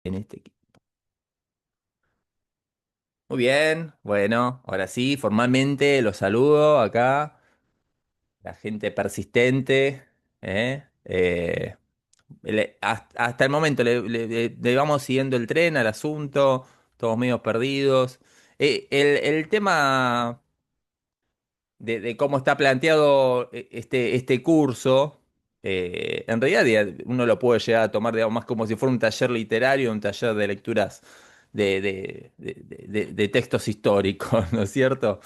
En este. Muy bien, bueno, ahora sí, formalmente los saludo acá, la gente persistente, ¿eh? Hasta el momento le vamos siguiendo el tren al asunto, todos medio perdidos. El tema de cómo está planteado este curso, en realidad uno lo puede llegar a tomar, digamos, más como si fuera un taller literario, un taller de lecturas de textos históricos, ¿no es cierto?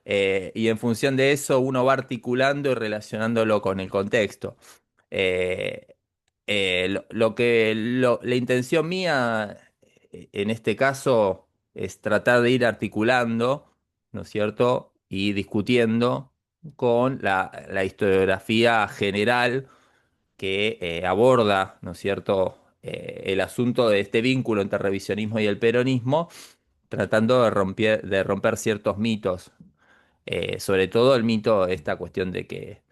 Y en función de eso uno va articulando y relacionándolo con el contexto. Eh, la intención mía en este caso es tratar de ir articulando, ¿no es cierto? Y discutiendo con la historiografía general que aborda, ¿no es cierto? El asunto de este vínculo entre revisionismo y el peronismo, tratando de romper ciertos mitos, sobre todo el mito, esta cuestión de que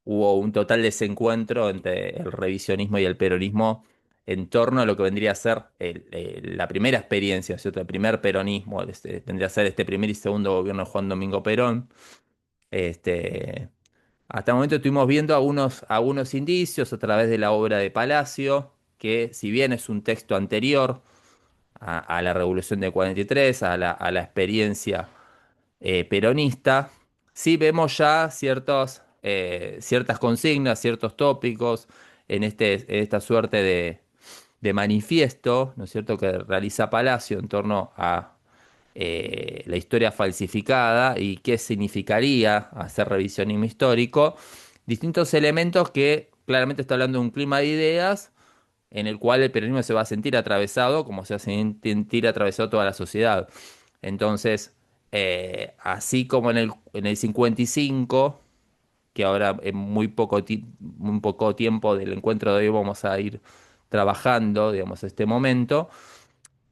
hubo un total desencuentro entre el revisionismo y el peronismo en torno a lo que vendría a ser la primera experiencia, ¿cierto? El primer peronismo, vendría a ser este primer y segundo gobierno de Juan Domingo Perón. Este, Hasta el momento estuvimos viendo algunos indicios a través de la obra de Palacio, que si bien es un texto anterior a la Revolución de 43, a la experiencia peronista, sí vemos ya ciertas consignas, ciertos tópicos en esta suerte de manifiesto, ¿no es cierto?, que realiza Palacio en torno a la historia falsificada y qué significaría hacer revisionismo histórico, distintos elementos que claramente está hablando de un clima de ideas en el cual el peronismo se va a sentir atravesado, como se va a sentir atravesado toda la sociedad. Entonces, así como en el 55, que ahora en muy poco tiempo del encuentro de hoy vamos a ir trabajando, digamos, este momento,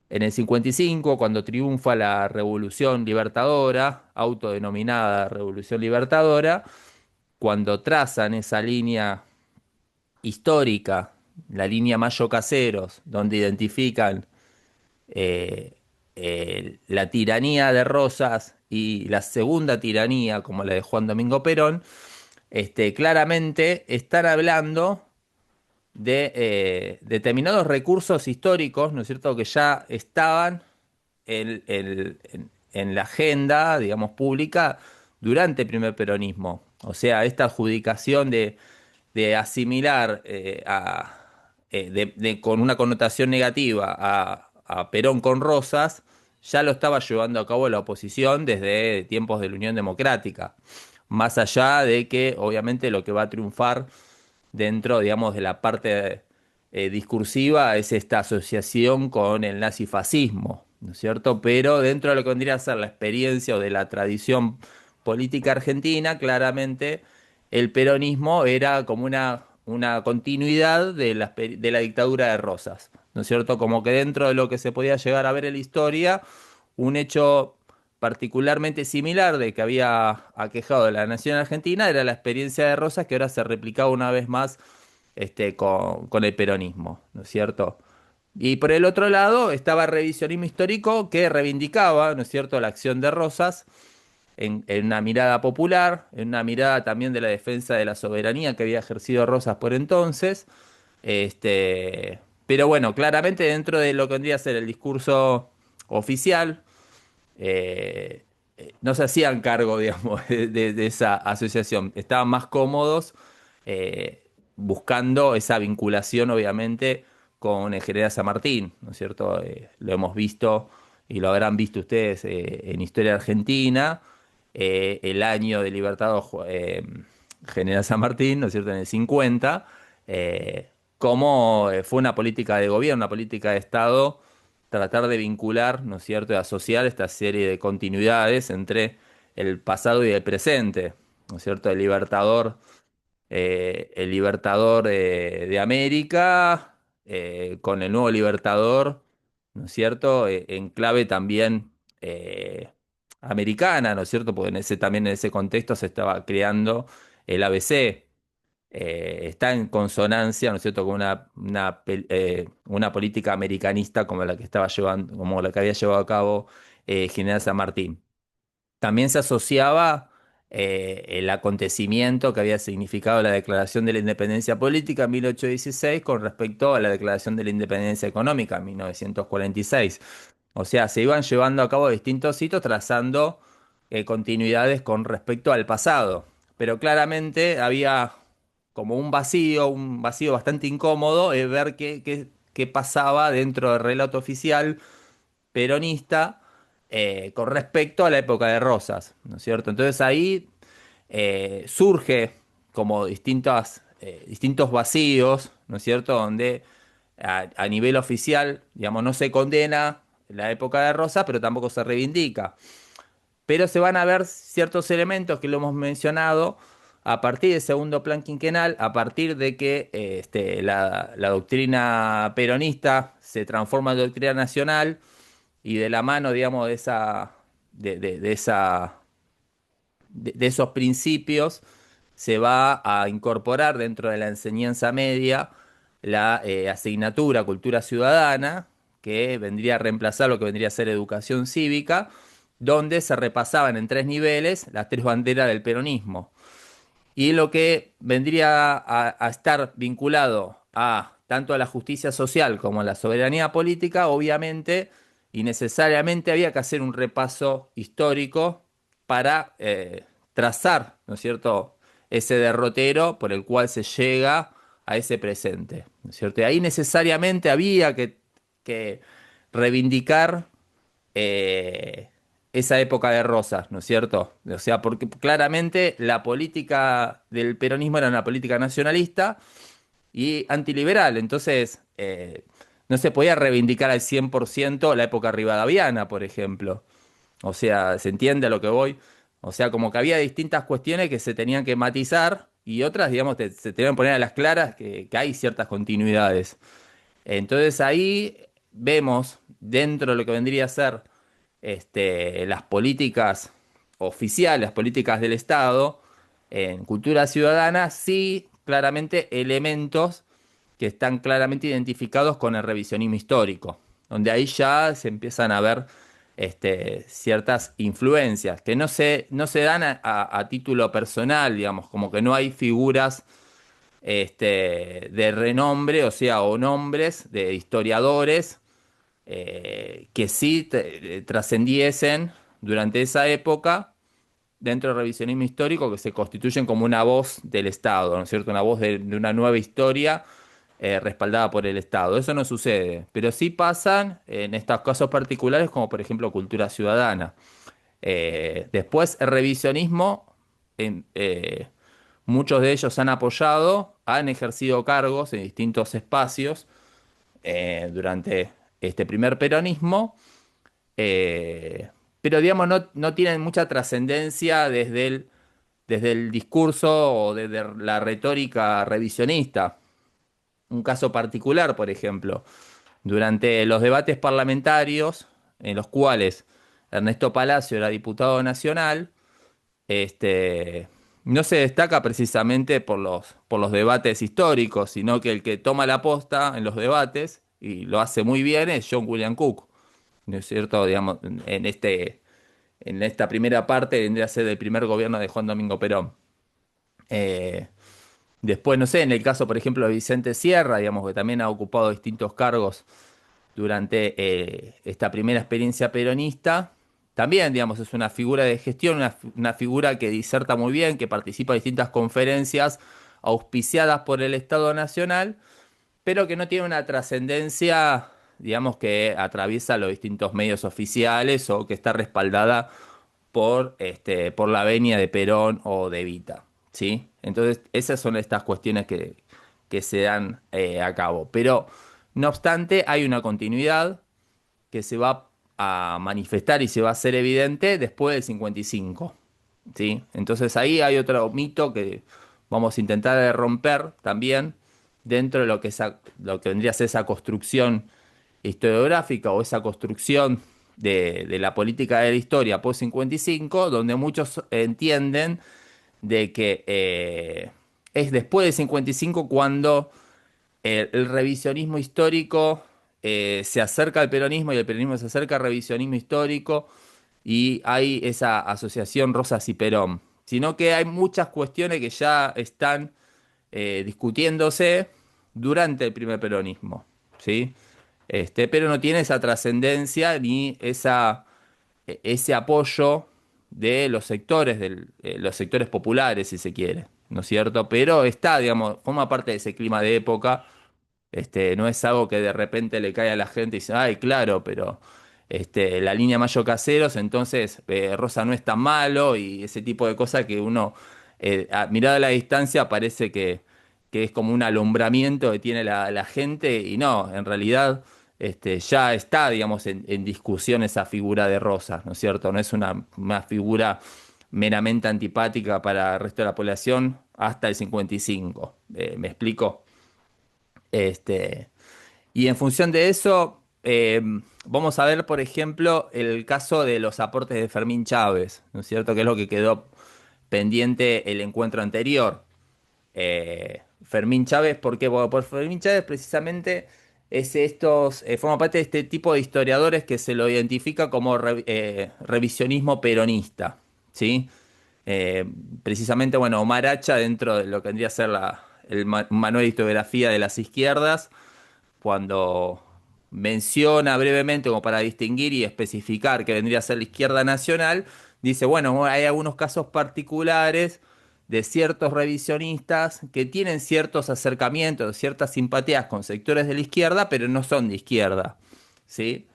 en el 55, cuando triunfa la Revolución Libertadora, autodenominada Revolución Libertadora, cuando trazan esa línea histórica, la línea Mayo Caseros, donde identifican eh, la tiranía de Rosas y la segunda tiranía, como la de Juan Domingo Perón, claramente están hablando de determinados recursos históricos, ¿no es cierto?, que ya estaban en la agenda, digamos, pública durante el primer peronismo. O sea, esta adjudicación de asimilar con una connotación negativa a Perón con Rosas, ya lo estaba llevando a cabo la oposición desde tiempos de la Unión Democrática. Más allá de que, obviamente, lo que va a triunfar dentro, digamos, de la parte discursiva es esta asociación con el nazifascismo, ¿no es cierto? Pero dentro de lo que vendría a ser la experiencia o de la tradición política argentina, claramente el peronismo era como una continuidad de la dictadura de Rosas, ¿no es cierto? Como que dentro de lo que se podía llegar a ver en la historia, un hecho particularmente similar de que había aquejado a la nación argentina era la experiencia de Rosas que ahora se replicaba una vez más con el peronismo, ¿no es cierto? Y por el otro lado estaba el revisionismo histórico que reivindicaba, ¿no es cierto?, la acción de Rosas en una mirada popular, en una mirada también de la defensa de la soberanía que había ejercido Rosas por entonces. Pero bueno, claramente dentro de lo que vendría a ser el discurso oficial, eh, no se hacían cargo, digamos, de esa asociación. Estaban más cómodos eh, buscando esa vinculación, obviamente, con el general San Martín, ¿no es cierto? Lo hemos visto y lo habrán visto ustedes en Historia Argentina, el año de Libertad General San Martín, ¿no es cierto?, en el 50, cómo fue una política de gobierno, una política de Estado tratar de vincular, ¿no es cierto?, y asociar esta serie de continuidades entre el pasado y el presente, ¿no es cierto? El libertador de América con el nuevo libertador, ¿no es cierto? En clave también americana, ¿no es cierto? Porque también en ese contexto se estaba creando el ABC, está en consonancia, ¿no es cierto?, con una política americanista como la que estaba llevando, como la que había llevado a cabo General San Martín. También se asociaba el acontecimiento que había significado la Declaración de la Independencia Política en 1816 con respecto a la Declaración de la Independencia Económica en 1946. O sea, se iban llevando a cabo distintos hitos trazando continuidades con respecto al pasado. Pero claramente había como un vacío bastante incómodo, ver qué pasaba dentro del relato oficial peronista con respecto a la época de Rosas, ¿no es cierto? Entonces ahí surge como distintos vacíos, ¿no es cierto? Donde a nivel oficial, digamos, no se condena la época de Rosas, pero tampoco se reivindica. Pero se van a ver ciertos elementos que lo hemos mencionado a partir del segundo plan quinquenal, a partir de que la doctrina peronista se transforma en doctrina nacional y de la mano, digamos, de esos principios se va a incorporar dentro de la enseñanza media la asignatura Cultura Ciudadana, que vendría a reemplazar lo que vendría a ser educación cívica, donde se repasaban en tres niveles las tres banderas del peronismo. Y lo que vendría a estar vinculado a tanto a la justicia social como a la soberanía política, obviamente y necesariamente había que hacer un repaso histórico para trazar, ¿no es cierto?, ese derrotero por el cual se llega a ese presente, ¿no es cierto? Y ahí necesariamente había que reivindicar eh, esa época de Rosas, ¿no es cierto? O sea, porque claramente la política del peronismo era una política nacionalista y antiliberal, entonces no se podía reivindicar al 100% la época rivadaviana, por ejemplo. O sea, ¿se entiende a lo que voy? O sea, como que había distintas cuestiones que se tenían que matizar y otras, digamos, se tenían que poner a las claras que hay ciertas continuidades. Entonces ahí vemos dentro de lo que vendría a ser las políticas oficiales, las políticas del Estado, en cultura ciudadana, sí, claramente elementos que están claramente identificados con el revisionismo histórico, donde ahí ya se empiezan a ver ciertas influencias que no se dan a título personal, digamos, como que no hay figuras de renombre, o sea, o nombres de historiadores que sí trascendiesen durante esa época dentro del revisionismo histórico, que se constituyen como una voz del Estado, ¿no es cierto? Una voz de una nueva historia respaldada por el Estado. Eso no sucede, pero sí pasan en estos casos particulares, como por ejemplo cultura ciudadana. Después, el revisionismo, en- eh, muchos de ellos han apoyado, han ejercido cargos en distintos espacios durante este primer peronismo, eh, pero digamos no tienen mucha trascendencia desde el discurso o desde la retórica revisionista. Un caso particular, por ejemplo, durante los debates parlamentarios en los cuales Ernesto Palacio era diputado nacional, este, no se destaca precisamente por los debates históricos, sino que el que toma la posta en los debates, y lo hace muy bien, es John William Cook, ¿no es cierto? Digamos, en esta primera parte vendría a ser el primer gobierno de Juan Domingo Perón. Eh, Después, no sé, en el caso, por ejemplo, de Vicente Sierra, digamos, que también ha ocupado distintos cargos durante esta primera experiencia peronista. También, digamos, es una figura de gestión, una figura que diserta muy bien, que participa en distintas conferencias auspiciadas por el Estado Nacional, pero que no tiene una trascendencia, digamos, que atraviesa los distintos medios oficiales o que está respaldada por la venia de Perón o de Evita, ¿sí? Entonces, esas son estas cuestiones que se dan a cabo. Pero, no obstante, hay una continuidad que se va a manifestar y se va a hacer evidente después del 55, ¿sí? Entonces, ahí hay otro mito que vamos a intentar de romper también dentro de lo que vendría a ser esa construcción historiográfica o esa construcción de la política de la historia post 55, donde muchos entienden de que es después del 55 cuando el revisionismo histórico se acerca al peronismo y el peronismo se acerca al revisionismo histórico y hay esa asociación Rosas y Perón. Sino que hay muchas cuestiones que ya están discutiéndose durante el primer peronismo, ¿sí? Pero no tiene esa trascendencia ni ese apoyo de los sectores, los sectores populares, si se quiere, ¿no es cierto? Pero está, digamos, forma parte de ese clima de época. No es algo que de repente le cae a la gente y dice, ay, claro, pero la línea Mayo Caseros, entonces Rosa no es tan malo y ese tipo de cosas que uno, mirado a la distancia, parece que es como un alumbramiento que tiene la gente y no, en realidad ya está, digamos, en discusión esa figura de Rosa, ¿no es cierto? No es una figura meramente antipática para el resto de la población hasta el 55. ¿Me explico? Este, y en función de eso, vamos a ver, por ejemplo, el caso de los aportes de Fermín Chávez, ¿no es cierto? Que es lo que quedó pendiente el encuentro anterior. Fermín Chávez, ¿por qué? Bueno, por Fermín Chávez precisamente forma parte de este tipo de historiadores que se lo identifica como revisionismo peronista, ¿sí? Eh, Precisamente, bueno, Omar Hacha, dentro de lo que vendría a ser un manual de historiografía de las izquierdas, cuando menciona brevemente, como para distinguir y especificar que vendría a ser la izquierda nacional, dice, bueno, hay algunos casos particulares de ciertos revisionistas que tienen ciertos acercamientos, ciertas simpatías con sectores de la izquierda, pero no son de izquierda, ¿sí?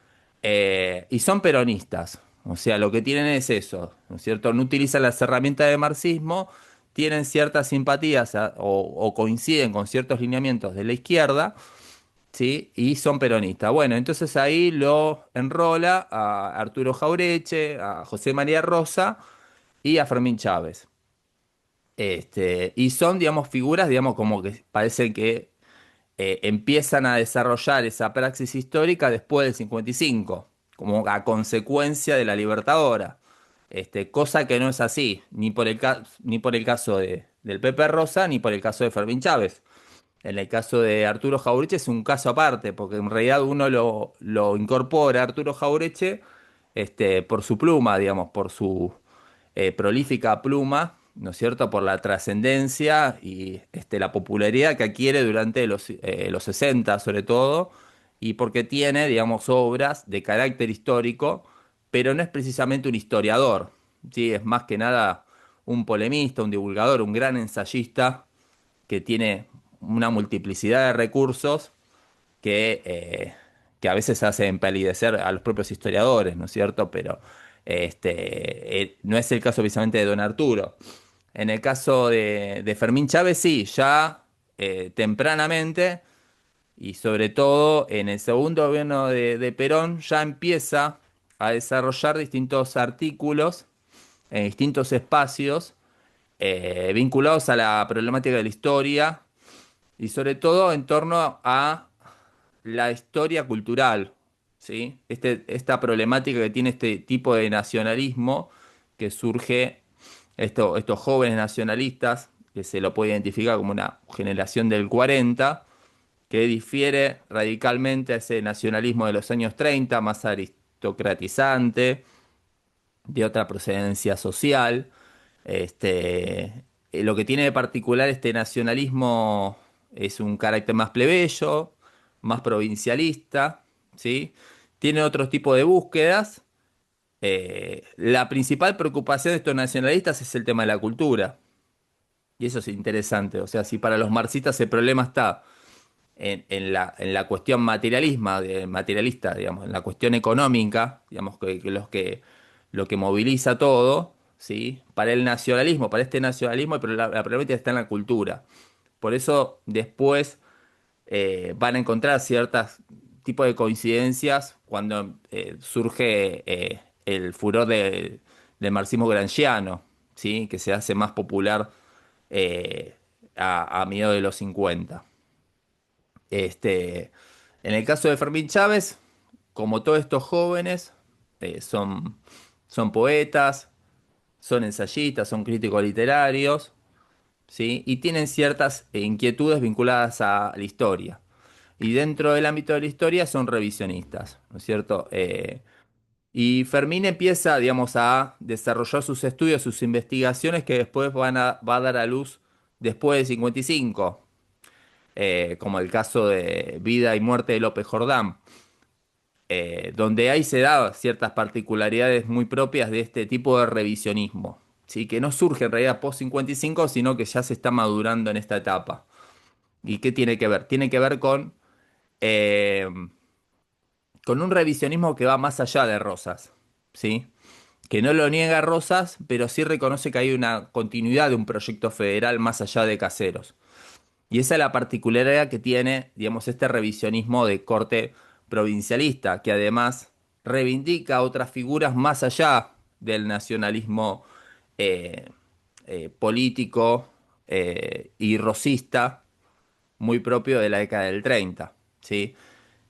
Y son peronistas, o sea, lo que tienen es eso, ¿no es cierto? No utilizan las herramientas de marxismo, tienen ciertas simpatías o coinciden con ciertos lineamientos de la izquierda, ¿sí? Y son peronistas. Bueno, entonces ahí lo enrola a Arturo Jaureche, a José María Rosa y a Fermín Chávez. Y son, digamos, figuras, digamos, como que parecen que empiezan a desarrollar esa praxis histórica después del 55, como a consecuencia de la Libertadora. Cosa que no es así, ni por el caso del Pepe Rosa, ni por el caso de Fermín Chávez. En el caso de Arturo Jaureche es un caso aparte, porque en realidad uno lo incorpora a Arturo Jaureche por su pluma, digamos, por su prolífica pluma, ¿no es cierto? Por la trascendencia y la popularidad que adquiere durante los 60 sobre todo, y porque tiene, digamos, obras de carácter histórico, pero no es precisamente un historiador, ¿sí? Es más que nada un polemista, un divulgador, un gran ensayista que tiene una multiplicidad de recursos que a veces hace empalidecer a los propios historiadores, ¿no es cierto? Pero no es el caso precisamente de Don Arturo. En el caso de Fermín Chávez, sí, ya tempranamente y sobre todo en el segundo gobierno de Perón ya empieza a desarrollar distintos artículos en distintos espacios vinculados a la problemática de la historia y sobre todo en torno a la historia cultural, ¿sí? Esta problemática que tiene este tipo de nacionalismo que surge, estos jóvenes nacionalistas, que se lo puede identificar como una generación del 40, que difiere radicalmente a ese nacionalismo de los años 30, más aristocratizante, de otra procedencia social. Lo que tiene de particular este nacionalismo es un carácter más plebeyo, más provincialista, ¿sí? Tiene otro tipo de búsquedas. La principal preocupación de estos nacionalistas es el tema de la cultura. Y eso es interesante. O sea, si para los marxistas el problema está en la cuestión materialista, digamos, en la cuestión económica, digamos, lo que moviliza todo, ¿sí? Para el nacionalismo, para este nacionalismo, pero la problemática está en la cultura. Por eso después van a encontrar ciertos tipos de coincidencias cuando surge el furor del marxismo gramsciano, ¿sí? Que se hace más popular a mediados de los 50. Este, en el caso de Fermín Chávez, como todos estos jóvenes, son poetas, son ensayistas, son críticos literarios, ¿sí? Y tienen ciertas inquietudes vinculadas a la historia. Y dentro del ámbito de la historia son revisionistas, ¿no es cierto? Y Fermín empieza, digamos, a desarrollar sus estudios, sus investigaciones que después va a dar a luz después de 55, como el caso de Vida y Muerte de López Jordán, donde ahí se da ciertas particularidades muy propias de este tipo de revisionismo, ¿sí? Que no surge en realidad post 55, sino que ya se está madurando en esta etapa. ¿Y qué tiene que ver? Tiene que ver eh, con un revisionismo que va más allá de Rosas, ¿sí? Que no lo niega Rosas, pero sí reconoce que hay una continuidad de un proyecto federal más allá de Caseros. Y esa es la particularidad que tiene, digamos, este revisionismo de corte provincialista, que además reivindica otras figuras más allá del nacionalismo eh, político y rosista, muy propio de la década del 30, ¿sí?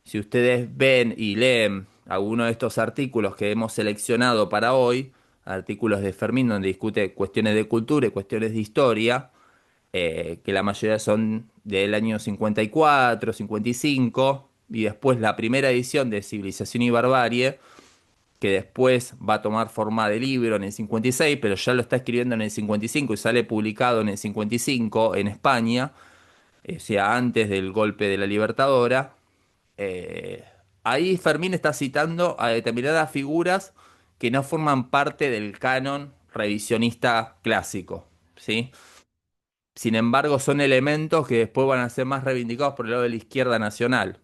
Si ustedes ven y leen alguno de estos artículos que hemos seleccionado para hoy, artículos de Fermín donde discute cuestiones de cultura y cuestiones de historia, que la mayoría son del año 54, 55, y después la primera edición de Civilización y Barbarie, que después va a tomar forma de libro en el 56, pero ya lo está escribiendo en el 55 y sale publicado en el 55 en España, o sea, antes del golpe de la Libertadora. eh, Ahí Fermín está citando a determinadas figuras que no forman parte del canon revisionista clásico, ¿sí? Sin embargo, son elementos que después van a ser más reivindicados por el lado de la izquierda nacional.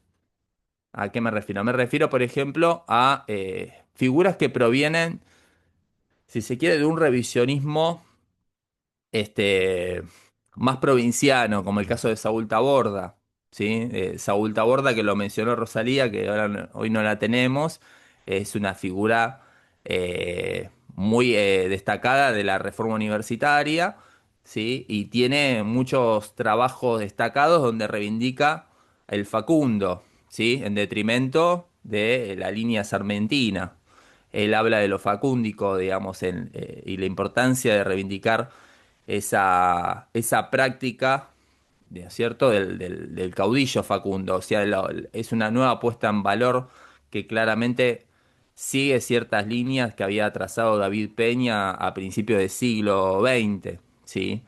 ¿A qué me refiero? Me refiero, por ejemplo, a figuras que provienen, si se quiere, de un revisionismo este, más provinciano, como el caso de Saúl Taborda, ¿sí? Saúl Taborda, que lo mencionó Rosalía, que ahora hoy no la tenemos, es una figura muy destacada de la reforma universitaria, ¿sí? Y tiene muchos trabajos destacados donde reivindica el Facundo, ¿sí? En detrimento de la línea sarmentina. Él habla de lo facúndico, digamos, y la importancia de reivindicar esa práctica, ¿no es cierto?, del caudillo Facundo. O sea, es una nueva puesta en valor que claramente sigue ciertas líneas que había trazado David Peña a principios del siglo XX, ¿sí?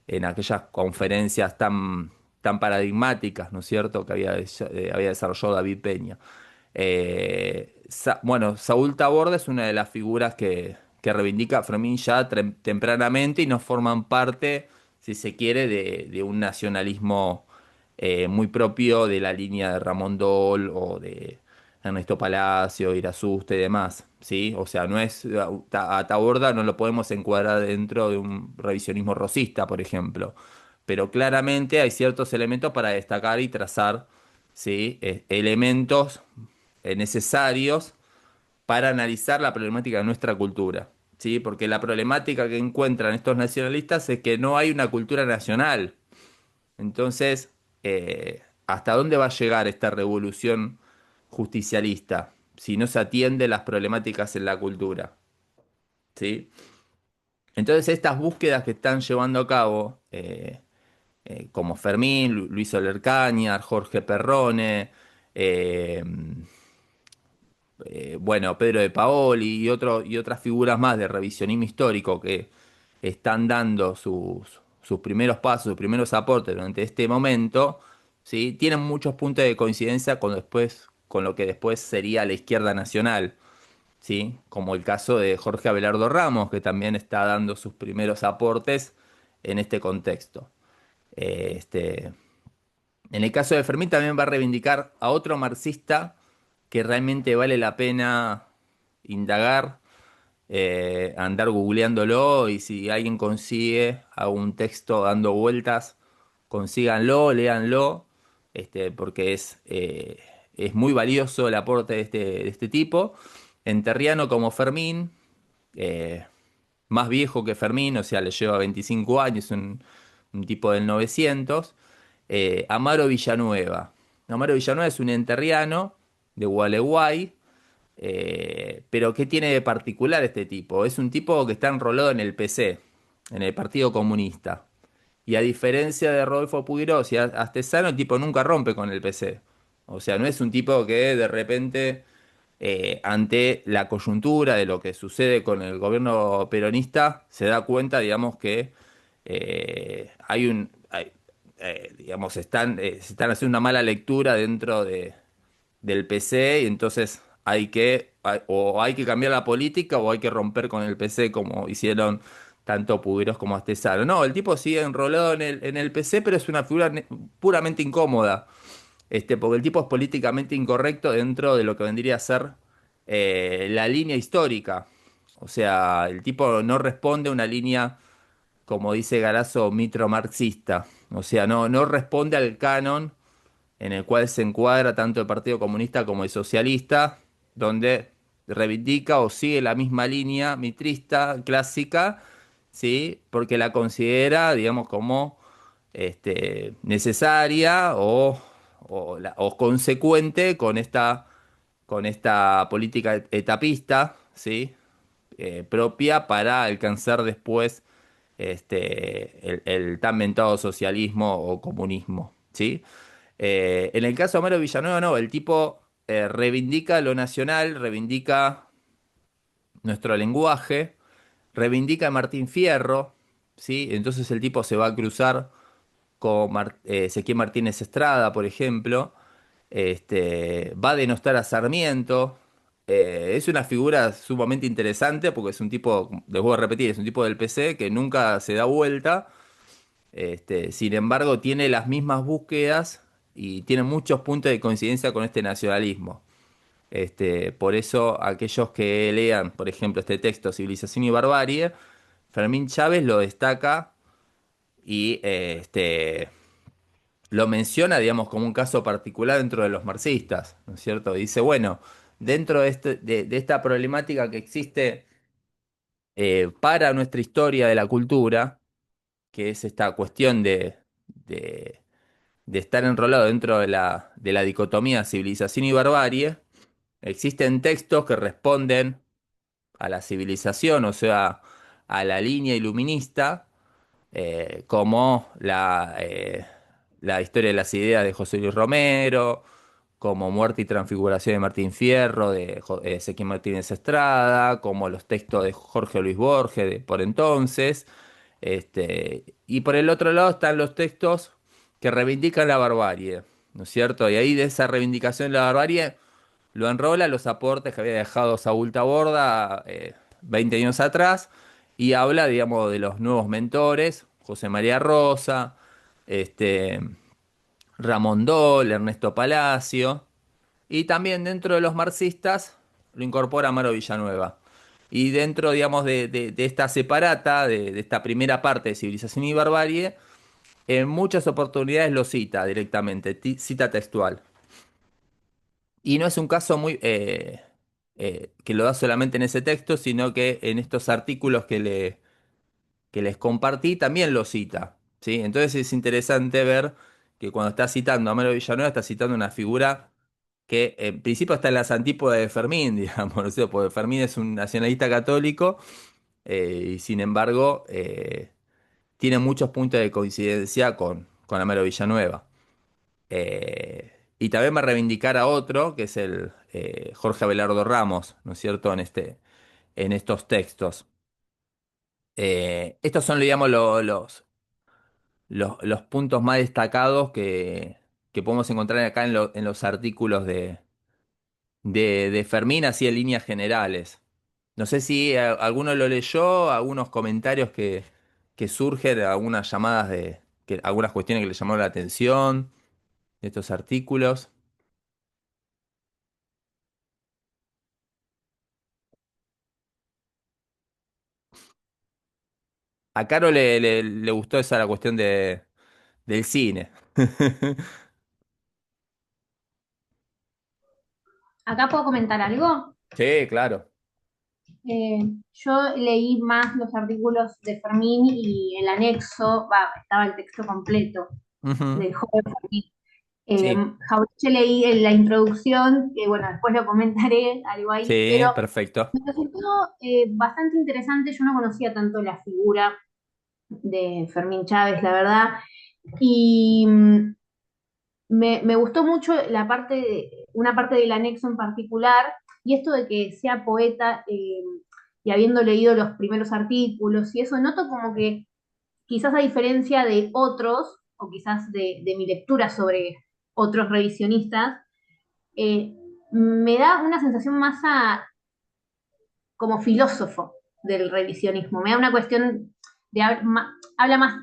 En aquellas conferencias tan paradigmáticas, ¿no es cierto?, que había desarrollado David Peña. Bueno, Saúl Taborda es una de las figuras que reivindica Fermín ya tempranamente y no forman parte, si se quiere, de un nacionalismo muy propio de la línea de Ramón Dol o de Ernesto Palacio, Irasuste y demás, ¿sí? O sea, no es a Taborda no lo podemos encuadrar dentro de un revisionismo rosista, por ejemplo, pero claramente hay ciertos elementos para destacar y trazar, ¿sí? Elementos necesarios para analizar la problemática de nuestra cultura, ¿sí? Porque la problemática que encuentran estos nacionalistas es que no hay una cultura nacional. Entonces, ¿hasta dónde va a llegar esta revolución justicialista si no se atiende las problemáticas en la cultura? ¿Sí? Entonces, estas búsquedas que están llevando a cabo, como Fermín, Luis Soler Cañar, Jorge Perrone, eh, bueno, Pedro de Paoli y otras figuras más de revisionismo histórico que están dando sus primeros pasos, sus primeros aportes durante este momento, ¿sí? Tienen muchos puntos de coincidencia con lo que después sería la izquierda nacional, ¿sí? Como el caso de Jorge Abelardo Ramos, que también está dando sus primeros aportes en este contexto. Eh, este, en el caso de Fermín también va a reivindicar a otro marxista que realmente vale la pena indagar, andar googleándolo y si alguien consigue algún texto dando vueltas, consíganlo, léanlo, porque es muy valioso el aporte de este tipo. Enterriano como Fermín, eh, más viejo que Fermín, o sea, le lleva 25 años, un tipo del 900. Amaro Villanueva. Amaro Villanueva es un enterriano de Gualeguay, pero ¿qué tiene de particular este tipo? Es un tipo que está enrolado en el PC, en el Partido Comunista. Y a diferencia de Rodolfo Puigros y Astesano, el tipo nunca rompe con el PC. O sea, no es un tipo que de repente, ante la coyuntura de lo que sucede con el gobierno peronista, se da cuenta, digamos, que digamos, se están haciendo una mala lectura dentro del PC y entonces o hay que cambiar la política o hay que romper con el PC como hicieron tanto Puigros como Astesano. No, el tipo sigue enrolado en el PC, pero es una figura puramente incómoda, porque el tipo es políticamente incorrecto dentro de lo que vendría a ser la línea histórica. O sea, el tipo no responde a una línea, como dice Garazo, mitro-marxista. O sea, no responde al canon en el cual se encuadra tanto el Partido Comunista como el Socialista, donde reivindica o sigue la misma línea mitrista clásica, ¿sí? Porque la considera, digamos, como necesaria o consecuente con esta política etapista, ¿sí? Propia para alcanzar después el tan mentado socialismo o comunismo, ¿sí? En el caso de Homero Villanueva, no, el tipo reivindica lo nacional, reivindica nuestro lenguaje, reivindica a Martín Fierro, ¿sí? Entonces el tipo se va a cruzar con Ezequiel Martínez Estrada, por ejemplo, va a denostar a Sarmiento. Es una figura sumamente interesante porque es un tipo, les voy a repetir, es un tipo del PC que nunca se da vuelta. Sin embargo, tiene las mismas búsquedas y tiene muchos puntos de coincidencia con este nacionalismo. Por eso, aquellos que lean, por ejemplo, este texto, Civilización y Barbarie, Fermín Chávez lo destaca y lo menciona, digamos, como un caso particular dentro de los marxistas, ¿no es cierto? Dice, bueno, dentro de esta problemática que existe para nuestra historia de la cultura, que es esta cuestión de de estar enrolado dentro de la dicotomía civilización y barbarie, existen textos que responden a la civilización, o sea, a la línea iluminista, como la historia de las ideas de José Luis Romero, como Muerte y Transfiguración de Martín Fierro, de Ezequiel Martínez Estrada, como los textos de Jorge Luis Borges, de por entonces. Y por el otro lado están los textos que reivindican la barbarie, ¿no es cierto? Y ahí de esa reivindicación de la barbarie lo enrola los aportes que había dejado Saúl Taborda 20 años atrás y habla, digamos, de los nuevos mentores, José María Rosa, este, Ramón Dol, Ernesto Palacio, y también dentro de los marxistas lo incorpora Amaro Villanueva. Y dentro, digamos, de esta separata, de esta primera parte de Civilización y Barbarie, en muchas oportunidades lo cita directamente, cita textual. Y no es un caso que lo da solamente en ese texto, sino que en estos artículos que les compartí también lo cita, ¿sí? Entonces es interesante ver que cuando está citando a Amaro Villanueva, está citando una figura que en principio está en las antípodas de Fermín, digamos, ¿no es cierto? Porque Fermín es un nacionalista católico y sin embargo tiene muchos puntos de coincidencia con Amaro Villanueva. Y también va a reivindicar a otro, que es el Jorge Abelardo Ramos, ¿no es cierto?, en estos textos. Estos son, digamos, los puntos más destacados que podemos encontrar acá en los artículos de Fermín, así en líneas generales. No sé si alguno lo leyó, algunos comentarios que surgen, algunas llamadas algunas cuestiones que le llamaron la atención de estos artículos. A Caro le gustó esa la cuestión del cine. Acá puedo comentar algo. Sí, claro. Eh, yo leí más los artículos de Fermín y el anexo, estaba el texto completo Ujú. del joven Fermín. Sí, Jaureche leí en la introducción, que bueno, después lo comentaré, algo ahí, sí, pero perfecto. me resultó bastante interesante. Yo no conocía tanto la figura de Fermín Chávez, la verdad. Y me gustó mucho una parte del anexo en particular, y esto de que sea poeta, y habiendo leído los primeros artículos y eso, noto como que quizás a diferencia de otros, o quizás de mi lectura sobre otros revisionistas, eh, me da una sensación más como filósofo del revisionismo. Me da una cuestión de habla más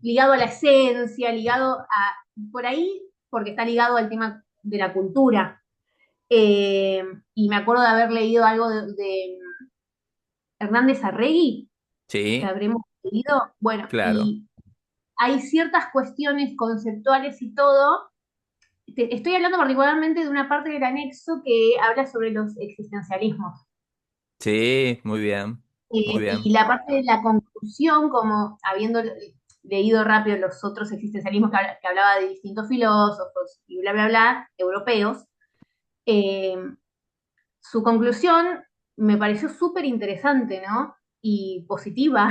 ligado a la esencia, ligado a por ahí, porque está ligado al tema de la cultura. Eh, y me acuerdo de haber leído algo de Hernández Arregui, que Sí, habremos leído. Bueno, claro. y hay ciertas cuestiones conceptuales y todo. Estoy hablando particularmente de una parte del anexo que habla sobre los existencialismos. Sí, muy bien, muy Y bien. la parte de la conclusión, como habiendo leído rápido los otros existencialismos que hablaba de distintos filósofos y bla, bla, bla, europeos, eh, su conclusión me pareció súper interesante, ¿no? Y positiva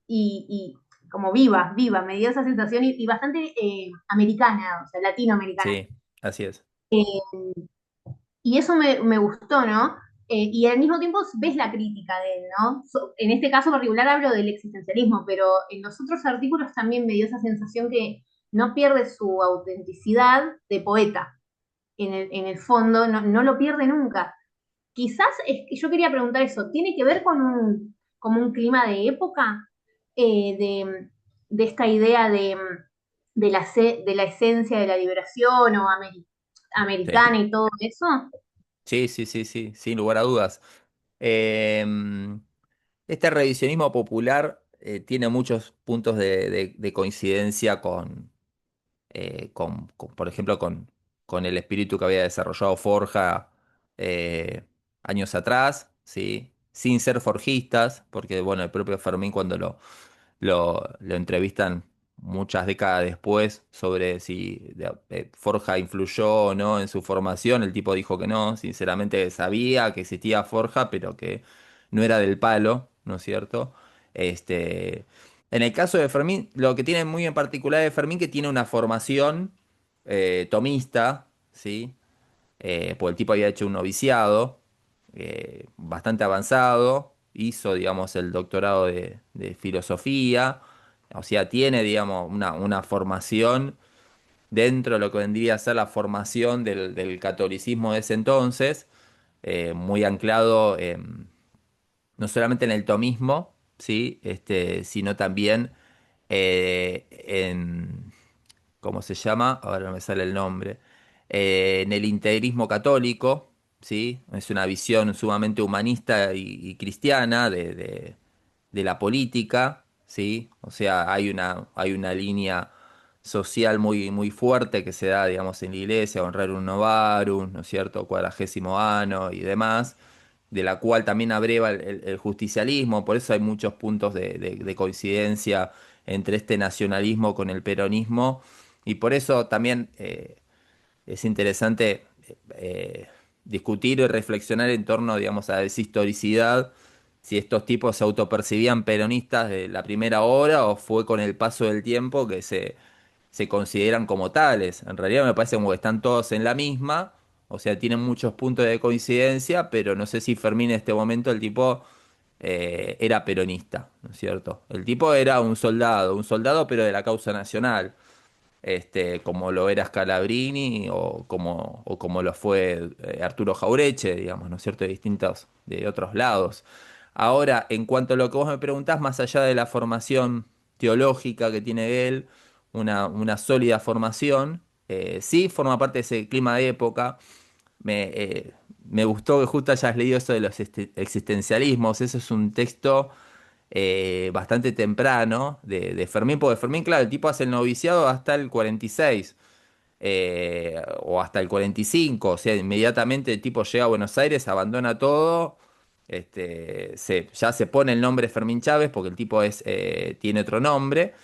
y como viva, me dio esa sensación y bastante americana, o sea, latinoamericana. Sí, así es. Eh, y eso me gustó, ¿no? Y al mismo tiempo ves la crítica de él, ¿no? En este caso particular hablo del existencialismo, pero en los otros artículos también me dio esa sensación que no pierde su autenticidad de poeta. En el fondo, no lo pierde nunca. Quizás es que yo quería preguntar eso, ¿tiene que ver con como un clima de época? De esta idea de la esencia de la liberación o Sí, americana y todo eso. sí, sí, sí, sí, sin lugar a dudas. Eh, este revisionismo popular tiene muchos puntos de coincidencia por ejemplo, con el espíritu que había desarrollado Forja eh, años atrás, ¿sí? Sin ser forjistas, porque bueno, el propio Fermín cuando lo entrevistan muchas décadas después sobre si Forja influyó o no en su formación. El tipo dijo que no, sinceramente sabía que existía Forja, pero que no era del palo, ¿no es cierto? Este, en el caso de Fermín, lo que tiene muy en particular de Fermín, que tiene una formación tomista, ¿sí? Pues el tipo había hecho un noviciado bastante avanzado, hizo, digamos, el doctorado de filosofía, o sea, tiene, digamos, una formación dentro de lo que vendría a ser la formación del catolicismo de ese entonces, muy anclado no solamente en el tomismo, ¿sí? Sino también en, ¿cómo se llama? Ahora no me sale el nombre. En el integrismo católico, ¿sí? Es una visión sumamente humanista y cristiana de la política, ¿sí? O sea, hay una línea social muy, muy fuerte que se da, digamos, en la iglesia, Honrarum Novarum, ¿no es cierto? Cuadragésimo Anno y demás, de la cual también abreva el justicialismo, por eso hay muchos puntos de coincidencia entre este nacionalismo con el peronismo, y por eso también es interesante discutir y reflexionar en torno, digamos, a esa historicidad, si estos tipos se autopercibían peronistas de la primera hora o fue con el paso del tiempo que se consideran como tales. En realidad me parece como que están todos en la misma, o sea, tienen muchos puntos de coincidencia, pero no sé si Fermín en este momento el tipo era peronista, ¿no es cierto? El tipo era un soldado pero de la causa nacional, como lo era Scalabrini o como lo fue Arturo Jaureche, digamos, ¿no es cierto? De otros lados. Ahora, en cuanto a lo que vos me preguntás, más allá de la formación teológica que tiene él, una sólida formación, sí forma parte de ese clima de época. Me gustó que justo hayas leído eso de los existencialismos. Eso es un texto bastante temprano de Fermín, porque Fermín, claro, el tipo hace el noviciado hasta el 46 o hasta el 45, o sea, inmediatamente el tipo llega a Buenos Aires, abandona todo, ya se pone el nombre Fermín Chávez porque el tipo tiene otro nombre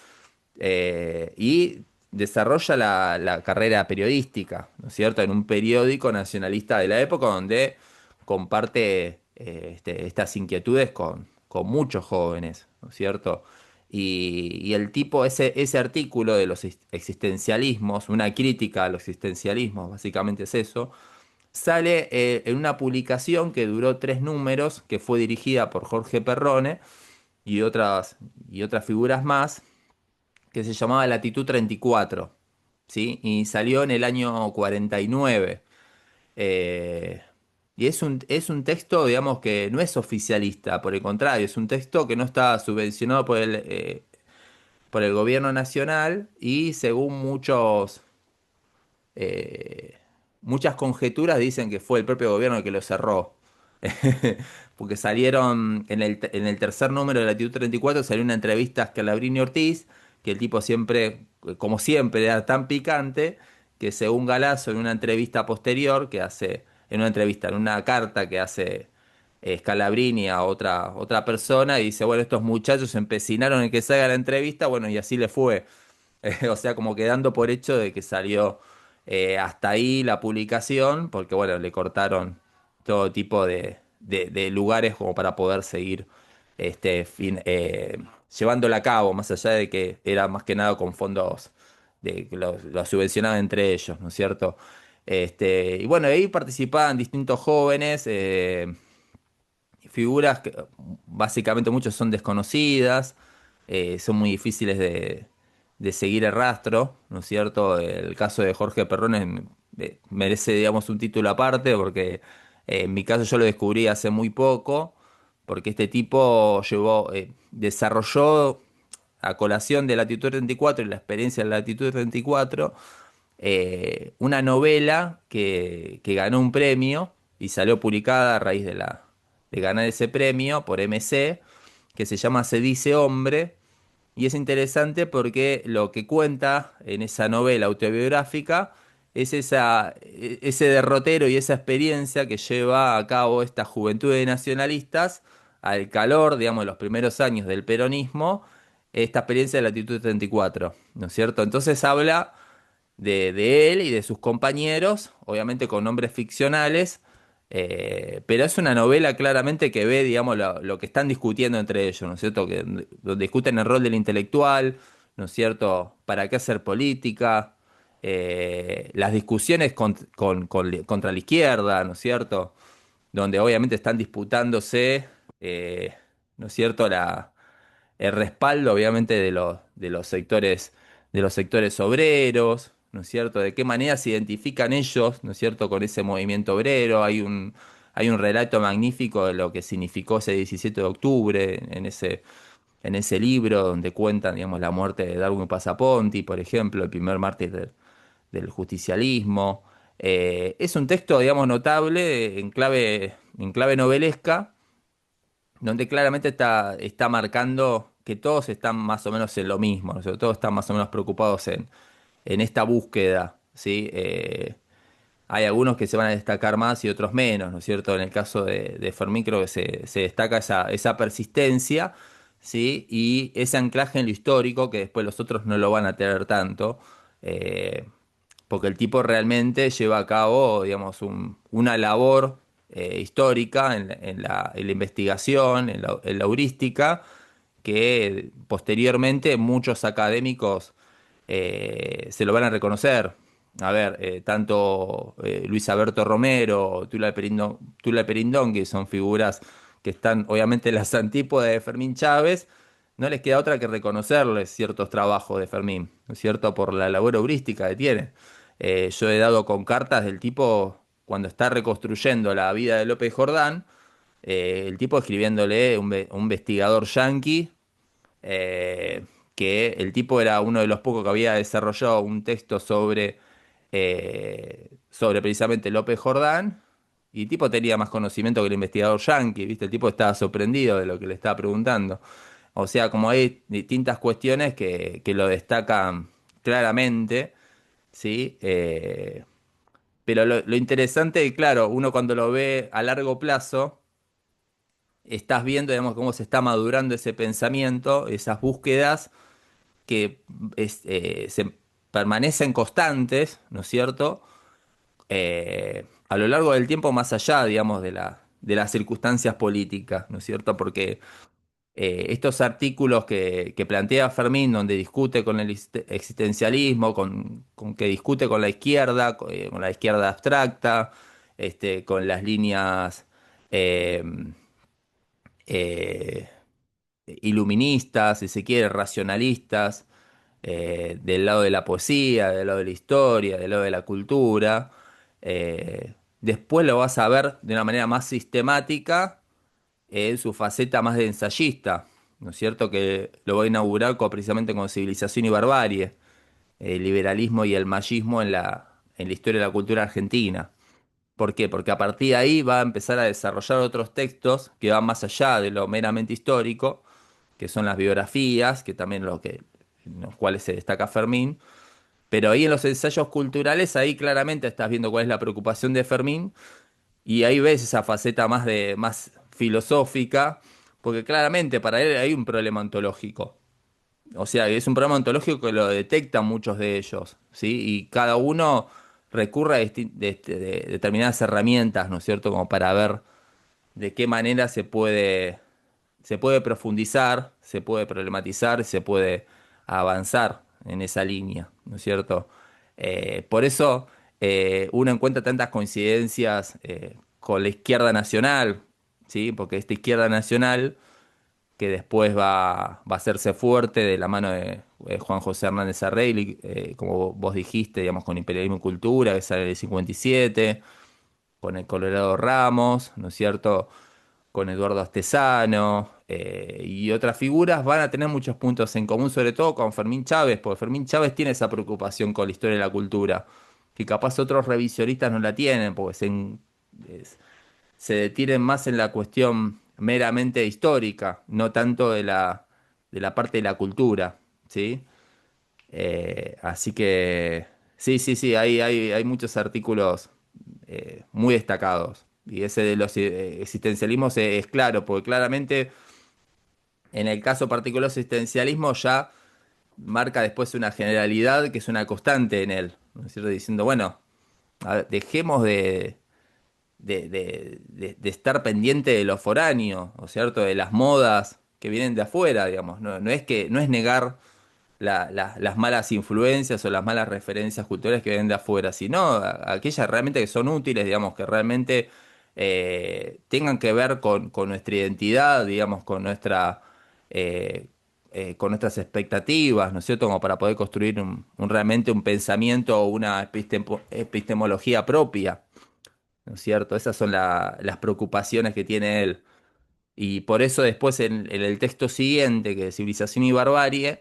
y desarrolla la carrera periodística, ¿no es cierto? En un periódico nacionalista de la época donde comparte estas inquietudes con muchos jóvenes, ¿no es cierto? Y el tipo, ese artículo de los existencialismos, una crítica a los existencialismos, básicamente es eso, sale en una publicación que duró 3 números, que fue dirigida por Jorge Perrone y otras figuras más, que se llamaba Latitud 34, ¿sí? Y salió en el año 49. Eh, y es un texto, digamos, que no es oficialista, por el contrario, es un texto que no está subvencionado por el gobierno nacional y según eh, muchas conjeturas dicen que fue el propio gobierno el que lo cerró. Porque salieron en el tercer número de Latitud 34, salió una entrevista a Scalabrini Ortiz, que el tipo siempre, como siempre, era tan picante, que según Galazo, en una entrevista posterior que hace, en una carta que hace Scalabrini a otra persona, y dice, bueno, estos muchachos se empecinaron en que salga la entrevista, bueno, y así le fue. O sea, como quedando por hecho de que salió hasta ahí la publicación, porque bueno, le cortaron todo tipo de lugares como para poder seguir llevándola a cabo, más allá de que era más que nada con fondos de que los subvencionaban entre ellos, ¿no es cierto? Y bueno, ahí participaban distintos jóvenes, figuras que básicamente muchos son desconocidas, son muy difíciles de seguir el rastro, ¿no es cierto? El caso de Jorge Perrone merece, digamos, un título aparte porque en mi caso yo lo descubrí hace muy poco, porque este tipo desarrolló a colación de Latitud 34 y la experiencia de Latitud 34, una novela que ganó un premio y salió publicada a raíz de ganar ese premio por MC, que se llama Se dice hombre, y es interesante porque lo que cuenta en esa novela autobiográfica es ese derrotero y esa experiencia que lleva a cabo esta juventud de nacionalistas al calor, digamos, de los primeros años del peronismo, esta experiencia de la Latitud 34, ¿no es cierto? Entonces habla de él y de sus compañeros, obviamente con nombres ficcionales, pero es una novela claramente que ve, digamos, lo que están discutiendo entre ellos, ¿no es cierto? Donde discuten el rol del intelectual, ¿no es cierto? ¿Para qué hacer política? Las discusiones contra la izquierda, ¿no es cierto? Donde obviamente están disputándose, ¿no es cierto? El respaldo, obviamente, de los sectores obreros, ¿no es cierto? De qué manera se identifican ellos, ¿no es cierto?, con ese movimiento obrero. Hay un relato magnífico de lo que significó ese 17 de octubre en ese libro donde cuentan, digamos, la muerte de Darwin Pasaponti, por ejemplo, el primer mártir del justicialismo. Es un texto, digamos, notable en clave novelesca, donde claramente está marcando que todos están más o menos en lo mismo, ¿no? Todos están más o menos preocupados en esta búsqueda, ¿sí? Hay algunos que se van a destacar más y otros menos, ¿no es cierto? En el caso de Fermín creo que se destaca esa persistencia, ¿sí? Y ese anclaje en lo histórico que después los otros no lo van a tener tanto. eh, Porque el tipo realmente lleva a cabo, digamos, una labor histórica en la investigación, en la heurística, que posteriormente muchos académicos se lo van a reconocer. A ver, tanto Luis Alberto Romero, Tula Perindón, que son figuras que están obviamente en las antípodas de Fermín Chávez, no les queda otra que reconocerles ciertos trabajos de Fermín, ¿no es cierto? Por la labor heurística que tiene. Yo he dado con cartas del tipo, cuando está reconstruyendo la vida de López Jordán, el tipo escribiéndole un investigador yanqui, eh, que el tipo era uno de los pocos que había desarrollado un texto sobre precisamente López Jordán, y el tipo tenía más conocimiento que el investigador yanqui, ¿viste? El tipo estaba sorprendido de lo que le estaba preguntando. O sea, como hay distintas cuestiones que lo destacan claramente, ¿sí? Pero lo interesante, claro, uno cuando lo ve a largo plazo, estás viendo, digamos, cómo se está madurando ese pensamiento, esas búsquedas que se permanecen constantes, ¿no es cierto? A lo largo del tiempo, más allá, digamos, de las circunstancias políticas, ¿no es cierto? Porque estos artículos que plantea Fermín, donde discute con el existencialismo, con que discute con la izquierda abstracta, con las líneas eh, eh, iluministas, si se quiere, racionalistas, del lado de la poesía, del lado de la historia, del lado de la cultura. Después lo vas a ver de una manera más sistemática en su faceta más de ensayista, ¿no es cierto? Que lo va a inaugurar precisamente con Civilización y Barbarie, el liberalismo y el mayismo en la historia de la cultura argentina. ¿Por qué? Porque a partir de ahí va a empezar a desarrollar otros textos que van más allá de lo meramente histórico, que son las biografías, que también en los cuales se destaca Fermín. Pero ahí en los ensayos culturales, ahí claramente estás viendo cuál es la preocupación de Fermín y ahí ves esa faceta más filosófica, porque claramente para él hay un problema ontológico. O sea, es un problema ontológico que lo detectan muchos de ellos, ¿sí? Y cada uno recurre a de determinadas herramientas, ¿no es cierto? Como para ver de qué manera se puede profundizar, se puede problematizar, se puede avanzar en esa línea, ¿no es cierto? Por eso uno encuentra tantas coincidencias con la izquierda nacional, ¿sí? Porque esta izquierda nacional, que después va a hacerse fuerte de la mano de Juan José Hernández Arregui, como vos dijiste, digamos, con Imperialismo y Cultura, que sale en el 57, con el Colorado Ramos, ¿no es cierto? Con Eduardo Astezano y otras figuras, van a tener muchos puntos en común, sobre todo con Fermín Chávez, porque Fermín Chávez tiene esa preocupación con la historia de la cultura, que capaz otros revisionistas no la tienen, porque es- se detienen más en la cuestión meramente histórica, no tanto de la parte de la cultura, ¿sí? Así que sí, sí, sí, hay muchos artículos muy destacados. Y ese de los existencialismos es claro, porque claramente en el caso particular del existencialismo ya marca después una generalidad que es una constante en él, ¿no es cierto? Diciendo, bueno, a ver, dejemos de estar pendiente de lo foráneo, ¿no es cierto? De las modas que vienen de afuera, digamos. No es negar las malas influencias o las malas referencias culturales que vienen de afuera, sino aquellas realmente que son útiles, digamos, que realmente tengan que ver con nuestra identidad, digamos, eh, con nuestras expectativas, ¿no es cierto? Como para poder construir realmente un pensamiento o una epistemología propia, ¿no es cierto? Esas son las preocupaciones que tiene él. Y por eso después en el texto siguiente, que es Civilización y Barbarie,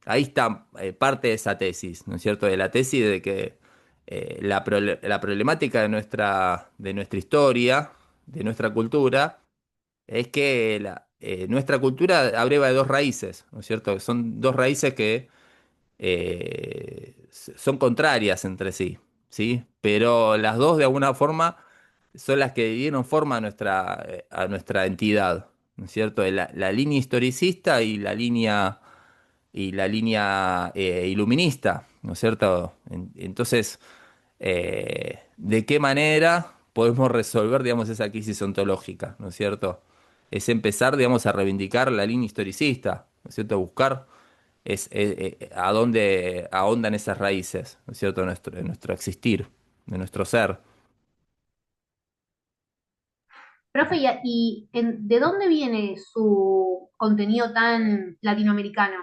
ahí está parte de esa tesis, ¿no es cierto? De la tesis de que la problemática de nuestra historia, de nuestra cultura, es que nuestra cultura abreva de dos raíces, ¿no es cierto? Que son dos raíces que son contrarias entre sí, ¿sí? Pero las dos de alguna forma son las que dieron forma a nuestra entidad, ¿no es cierto? La línea historicista y la línea iluminista, ¿no es cierto? Entonces, ¿de qué manera podemos resolver, digamos, esa crisis ontológica, ¿no es cierto? Es empezar, digamos, a reivindicar la línea historicista, ¿no es cierto? Buscar a dónde ahondan esas raíces, ¿no es cierto? De nuestro existir, de nuestro ser. Profe, ¿de dónde viene su contenido tan latinoamericano?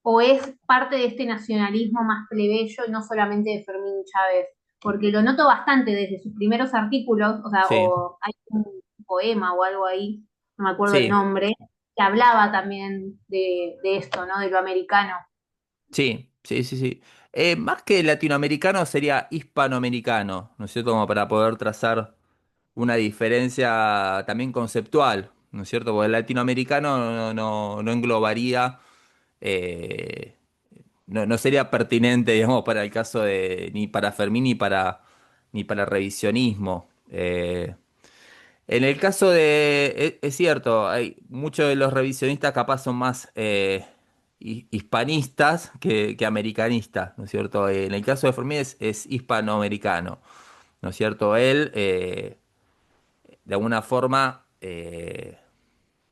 ¿O es parte de este nacionalismo más plebeyo y no solamente de Fermín Chávez? Porque lo noto bastante desde sus primeros artículos, o sea, Sí, o hay un poema o algo ahí, no me acuerdo el sí, nombre, que hablaba también de esto, ¿no? De lo americano. sí, sí, sí, sí. Más que latinoamericano sería hispanoamericano, ¿no es cierto? Como para poder trazar una diferencia también conceptual, ¿no es cierto? Porque el latinoamericano no englobaría, eh, no sería pertinente, digamos, para el caso de, ni para Fermín ni para revisionismo. En el caso es cierto, hay muchos de los revisionistas capaz son más hispanistas que americanistas, ¿no es cierto? En el caso de Fermín es hispanoamericano, ¿no es cierto? Él, de alguna forma,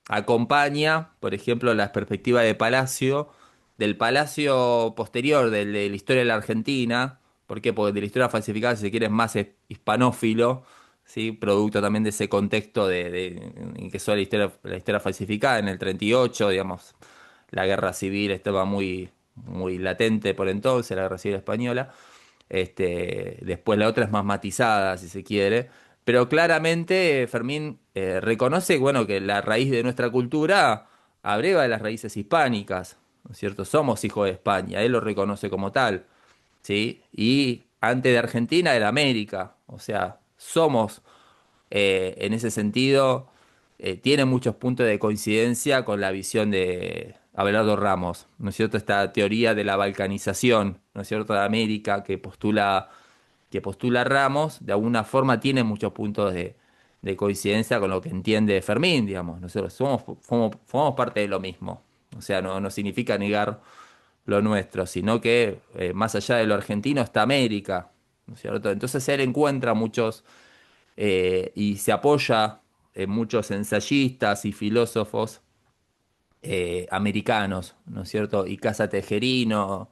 acompaña, por ejemplo, la perspectiva de Palacio, del Palacio posterior de la historia de la Argentina. ¿Por qué? Porque de la historia falsificada, si se quiere, es más hispanófilo, ¿sí? Producto también de ese contexto en que son la historia falsificada en el 38, digamos, la guerra civil estaba muy latente por entonces, la guerra civil española. Después la otra es más matizada, si se quiere. Pero claramente Fermín reconoce, bueno, que la raíz de nuestra cultura abreva de las raíces hispánicas, ¿no es cierto? Somos hijos de España, él lo reconoce como tal, ¿sí? Y antes de Argentina era América, o sea, somos en ese sentido, tiene muchos puntos de coincidencia con la visión de Abelardo Ramos, ¿no es cierto? Esta teoría de la balcanización, ¿no es cierto?, de América que postula Ramos, de alguna forma tiene muchos puntos de coincidencia con lo que entiende Fermín, digamos. Nosotros formamos parte de lo mismo. O sea, no significa negar lo nuestro, sino que más allá de lo argentino está América, ¿no es cierto? Entonces él encuentra muchos y se apoya en muchos ensayistas y filósofos americanos, ¿no es cierto? Y Casa Tejerino,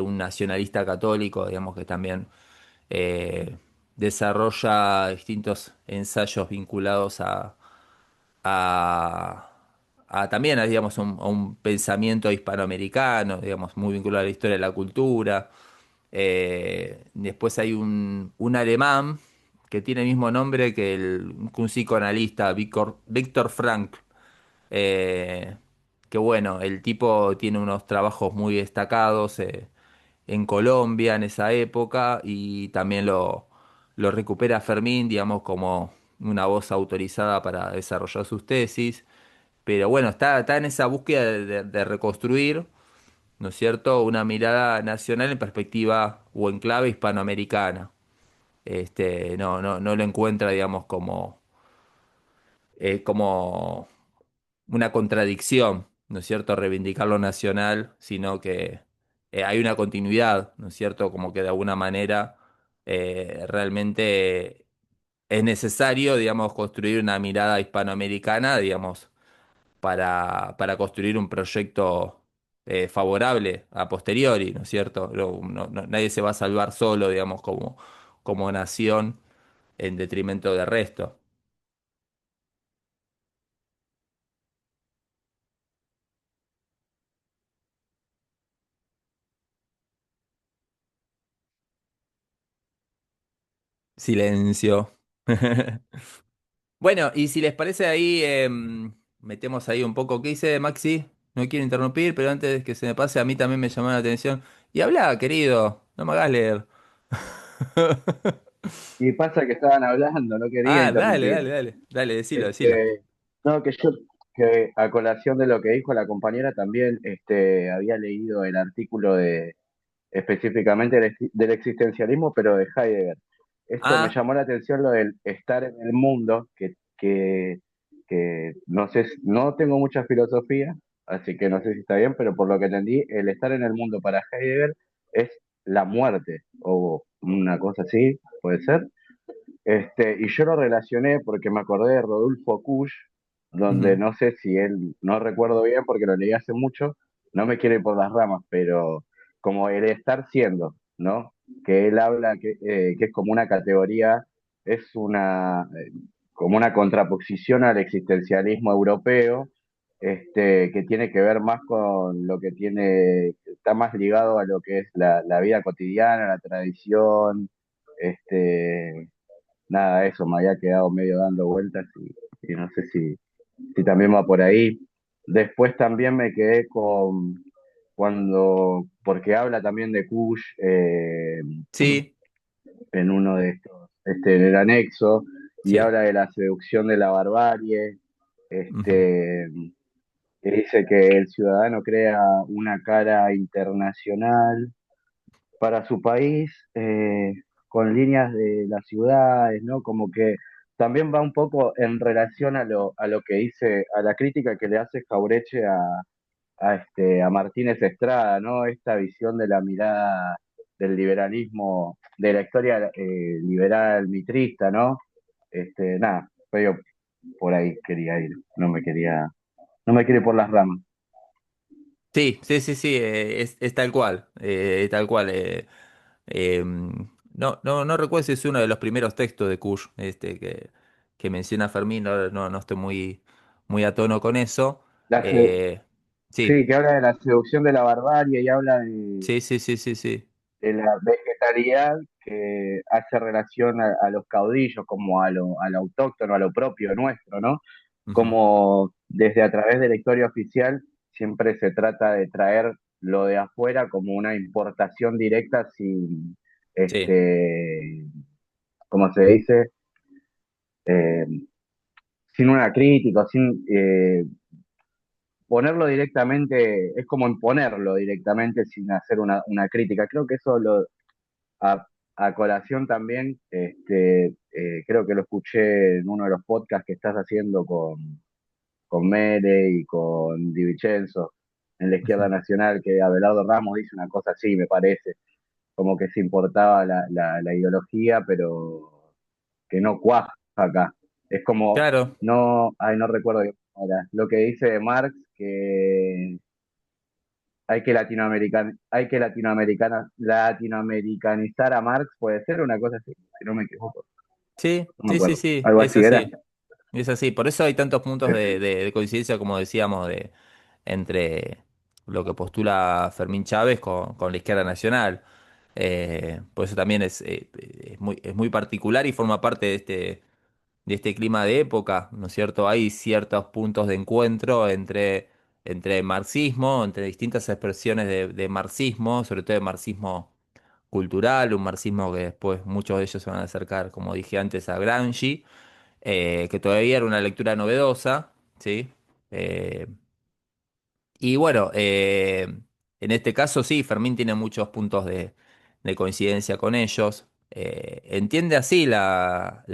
un nacionalista católico, digamos que también eh, desarrolla distintos ensayos vinculados a, también, digamos, a un pensamiento hispanoamericano, digamos, muy vinculado a la historia de la cultura. Después hay un alemán que tiene el mismo nombre que un psicoanalista, Viktor Frankl, eh, que bueno, el tipo tiene unos trabajos muy destacados en Colombia en esa época y también lo recupera Fermín, digamos, como una voz autorizada para desarrollar sus tesis. Pero bueno, está en esa búsqueda de reconstruir, ¿no es cierto?, una mirada nacional en perspectiva o en clave hispanoamericana. No lo encuentra, digamos, como una contradicción, ¿no es cierto?, reivindicar lo nacional, sino que hay una continuidad, ¿no es cierto?, como que de alguna manera realmente es necesario, digamos, construir una mirada hispanoamericana, digamos, para construir un proyecto favorable a posteriori, ¿no es cierto? Nadie se va a salvar solo, digamos, como nación en detrimento del resto. Silencio. Bueno, y si les parece ahí, metemos ahí un poco. ¿Qué dice Maxi? No quiero interrumpir, pero antes de que se me pase, a mí también me llamó la atención. Y habla, querido, no me hagas leer. Y pasa que estaban hablando, no quería Ah, dale, interrumpir. dale, dale. Dale, decilo. Este, no, que a colación de lo que dijo la compañera, también había leído el artículo específicamente del existencialismo, pero de Heidegger. Esto me Ah, llamó la atención, lo del estar en el mundo, que no sé, no tengo mucha filosofía, así que no sé si está bien, pero por lo que entendí, el estar en el mundo para Heidegger es la muerte, o una cosa así, puede ser. Y yo lo relacioné porque me acordé de Rodolfo Kusch, donde ujú, no sé si él, no recuerdo bien porque lo leí hace mucho, no me quiere ir por las ramas, pero como el estar siendo, ¿no? Que él habla que es como una categoría, es como una contraposición al existencialismo europeo, que tiene que ver más con lo que está más ligado a lo que es la vida cotidiana, la tradición, este, nada, eso me había quedado medio dando vueltas y no sé si también va por ahí. Después también me quedé con porque habla también de Kush sí. en uno de estos, en el anexo, y Sí. habla de la seducción de la barbarie, Ujú. este, que dice que el ciudadano crea una cara internacional para su país, con líneas de las ciudades, ¿no? Como que también va un poco en relación a lo que dice, a la crítica que le hace Jaureche a Martínez Estrada, ¿no? Esta visión de la mirada del liberalismo, de la historia liberal mitrista, ¿no? Nada, pero por ahí quería ir, no me quería ir por las ramas. Sí, sí, sí, sí, es tal cual, tal cual. No recuerdo si es uno de los primeros textos de Kush, que menciona Fermín, no estoy muy a tono con eso. La se- Eh, sí, sí, que habla de la seducción de la barbarie y habla sí, sí, sí, sí, sí. de la vegetariedad que hace relación a los caudillos, como a lo autóctono, a lo propio nuestro, ¿no? Ujú, Como desde a través de la historia oficial siempre se trata de traer lo de afuera como una importación directa sin, sí, este, ¿cómo se dice? Eh, sin una crítica, sin ponerlo directamente, es como imponerlo directamente sin hacer una crítica. Creo que eso a, a colación también, creo que lo escuché en uno de los podcasts que estás haciendo con Mere y con Di Vincenzo en la izquierda ujú. nacional, que Abelardo Ramos dice una cosa así, me parece, como que se importaba la ideología, pero que no cuaja acá. Es como, Claro, no, ay, no recuerdo bien ahora, lo que dice de Marx, que latinoamericanizar a Marx, puede ser una cosa así, si no me equivoco, sí, no me sí, sí, acuerdo, sí, algo es así era. así, es así. Por eso hay tantos puntos de coincidencia, como decíamos, entre lo que postula Fermín Chávez con la izquierda nacional. Por eso también es muy particular y forma parte de este clima de época, ¿no es cierto? Hay ciertos puntos de encuentro entre marxismo, entre distintas expresiones de marxismo, sobre todo de marxismo cultural, un marxismo que después muchos de ellos se van a acercar, como dije antes, a Gramsci, que todavía era una lectura novedosa, ¿sí? Eh, y bueno, en este caso sí, Fermín tiene muchos puntos de coincidencia con ellos. Entiende así la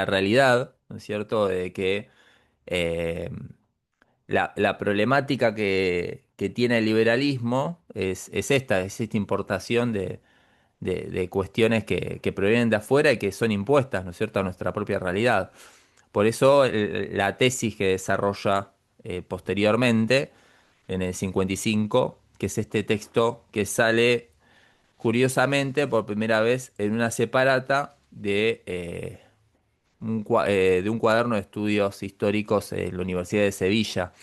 realidad, ¿no es cierto?, de que eh, la problemática que tiene el liberalismo es esta importación de cuestiones que provienen de afuera y que son impuestas, ¿no es cierto?, a nuestra propia realidad. Por eso la tesis que desarrolla posteriormente, en el 55, que es este texto que sale curiosamente por primera vez en una separata de un cuaderno de estudios históricos en la Universidad de Sevilla,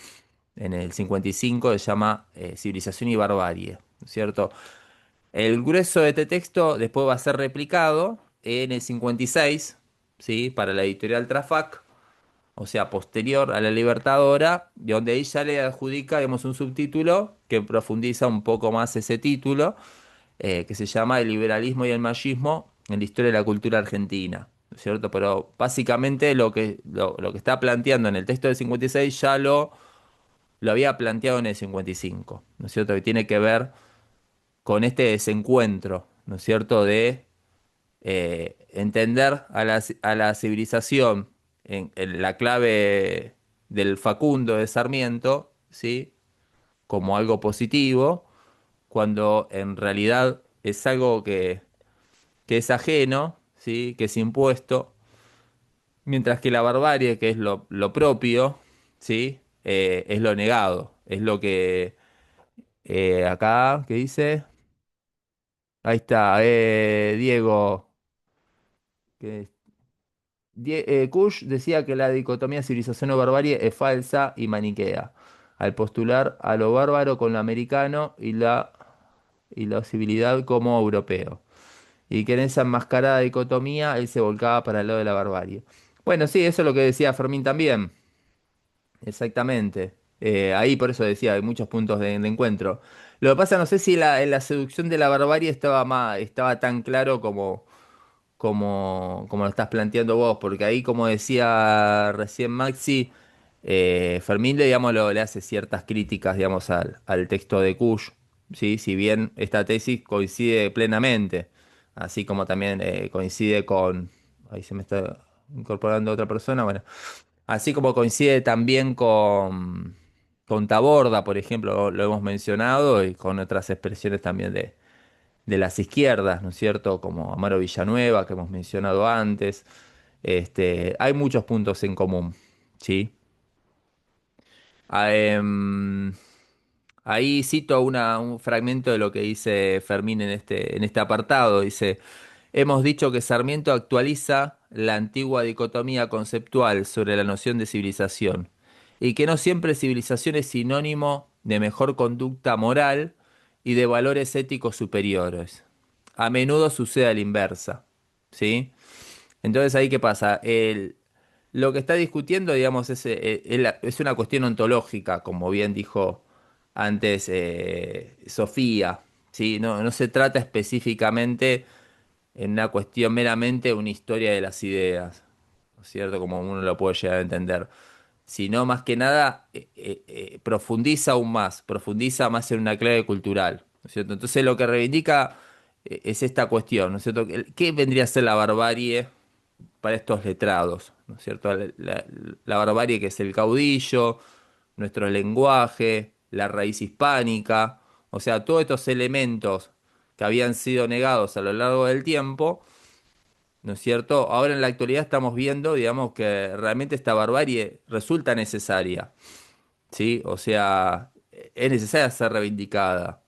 en el 55, se llama Civilización y Barbarie, ¿no es cierto? El grueso de este texto después va a ser replicado en el 56, ¿sí? Para la editorial Trafac, o sea, posterior a la Libertadora, de donde ahí ya le adjudica, digamos, un subtítulo que profundiza un poco más ese título, que se llama El liberalismo y el machismo en la historia de la cultura argentina, ¿no es cierto? Pero básicamente lo que está planteando en el texto del 56 ya lo había planteado en el 55, ¿no es cierto? Que tiene que ver con este desencuentro, ¿no es cierto? De entender a la civilización en la clave del Facundo de Sarmiento, ¿sí? Como algo positivo, cuando en realidad es algo que es ajeno, ¿sí? Que es impuesto, mientras que la barbarie, que es lo propio, ¿sí? Es lo negado, es lo que acá, ¿qué dice? Ahí está, Diego. Que Kush decía que la dicotomía civilización o barbarie es falsa y maniquea, al postular a lo bárbaro con lo americano y la civilidad como europeo. Y que en esa enmascarada dicotomía él se volcaba para el lado de la barbarie. Bueno, sí, eso es lo que decía Fermín también. Exactamente. Ahí por eso decía, hay muchos puntos de encuentro. Lo que pasa, no sé si la seducción de la barbarie estaba tan claro como lo estás planteando vos, porque ahí, como decía recién Maxi, Fermín digamos, le hace ciertas críticas, digamos, al texto de Kush, ¿sí? Si bien esta tesis coincide plenamente, así como también coincide con, ahí se me está incorporando otra persona, bueno, así como coincide también con Taborda, por ejemplo, lo hemos mencionado, y con otras expresiones también de las izquierdas, ¿no es cierto? Como Amaro Villanueva, que hemos mencionado antes. Hay muchos puntos en común. ¿sí? Ah, ahí cito un fragmento de lo que dice Fermín en este apartado. Dice, hemos dicho que Sarmiento actualiza la antigua dicotomía conceptual sobre la noción de civilización y que no siempre civilización es sinónimo de mejor conducta moral y de valores éticos superiores. A menudo sucede a la inversa, ¿sí? Entonces ahí qué pasa. Lo que está discutiendo, digamos, es una cuestión ontológica, como bien dijo antes Sofía, ¿sí? No se trata específicamente en una cuestión meramente una historia de las ideas, ¿no es cierto? Como uno lo puede llegar a entender, sino más que nada profundiza más en una clave cultural, ¿no es cierto? Entonces lo que reivindica es esta cuestión, ¿no es cierto? ¿Qué vendría a ser la barbarie para estos letrados? ¿No es cierto? La barbarie que es el caudillo, nuestro lenguaje, la raíz hispánica, o sea, todos estos elementos que habían sido negados a lo largo del tiempo, ¿no es cierto? Ahora en la actualidad estamos viendo, digamos, que realmente esta barbarie resulta necesaria, ¿sí? O sea, es necesaria ser reivindicada.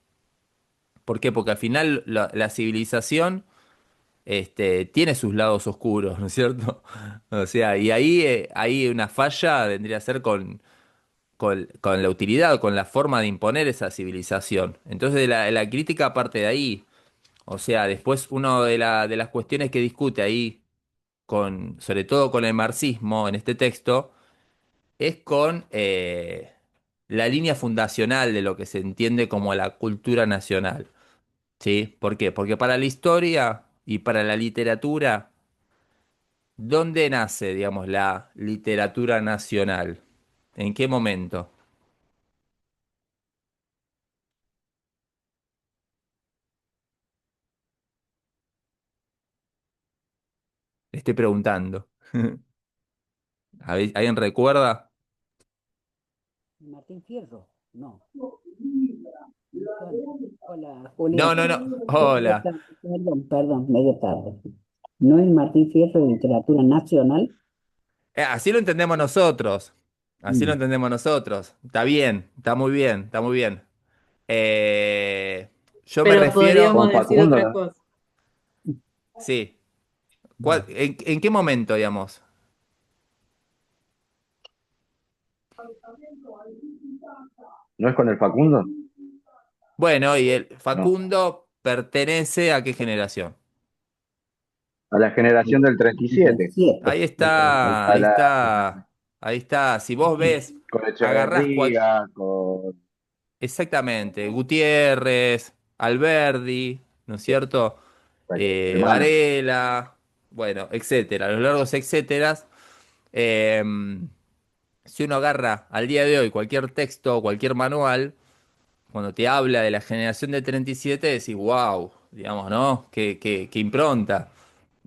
¿Por qué? Porque al final la civilización tiene sus lados oscuros, ¿no es cierto? O sea, y ahí una falla vendría a ser con la utilidad, con la forma de imponer esa civilización. Entonces la crítica parte de ahí. O sea, después una de las cuestiones que discute ahí, sobre todo con el marxismo en este texto, es con la línea fundacional de lo que se entiende como la cultura nacional. ¿Sí? ¿Por qué? Porque para la historia y para la literatura, ¿dónde nace, digamos, la literatura nacional? ¿En qué momento? Le estoy preguntando. ¿Alguien recuerda? Martín Fierro, no. Hola, hola, Julián. No, no, no. Medio Hola. tarde, perdón, perdón, medio tarde. ¿No es Martín Fierro de literatura nacional? Así lo entendemos nosotros. Así lo Mm. entendemos nosotros. Está bien, está muy bien, está muy bien. Eh, yo me Pero refiero, podríamos Con decir Facundo, otra ¿no? cosa. sí. Bueno, En qué momento, digamos? ¿No es con el Facundo? Bueno, y el No. Facundo pertenece a qué generación. A la generación del 37. 37. Ahí El está, A ahí la, está, ahí está. Si vos ves, con agarrás Echeverría, con... exactamente, Gutiérrez, Alberdi, ¿no es cierto? Hermano. Varela, bueno, etcétera, los largos etcéteras. Eh, si uno agarra al día de hoy cualquier texto, cualquier manual, cuando te habla de la generación de 37, decís, wow, digamos, ¿no? Qué impronta.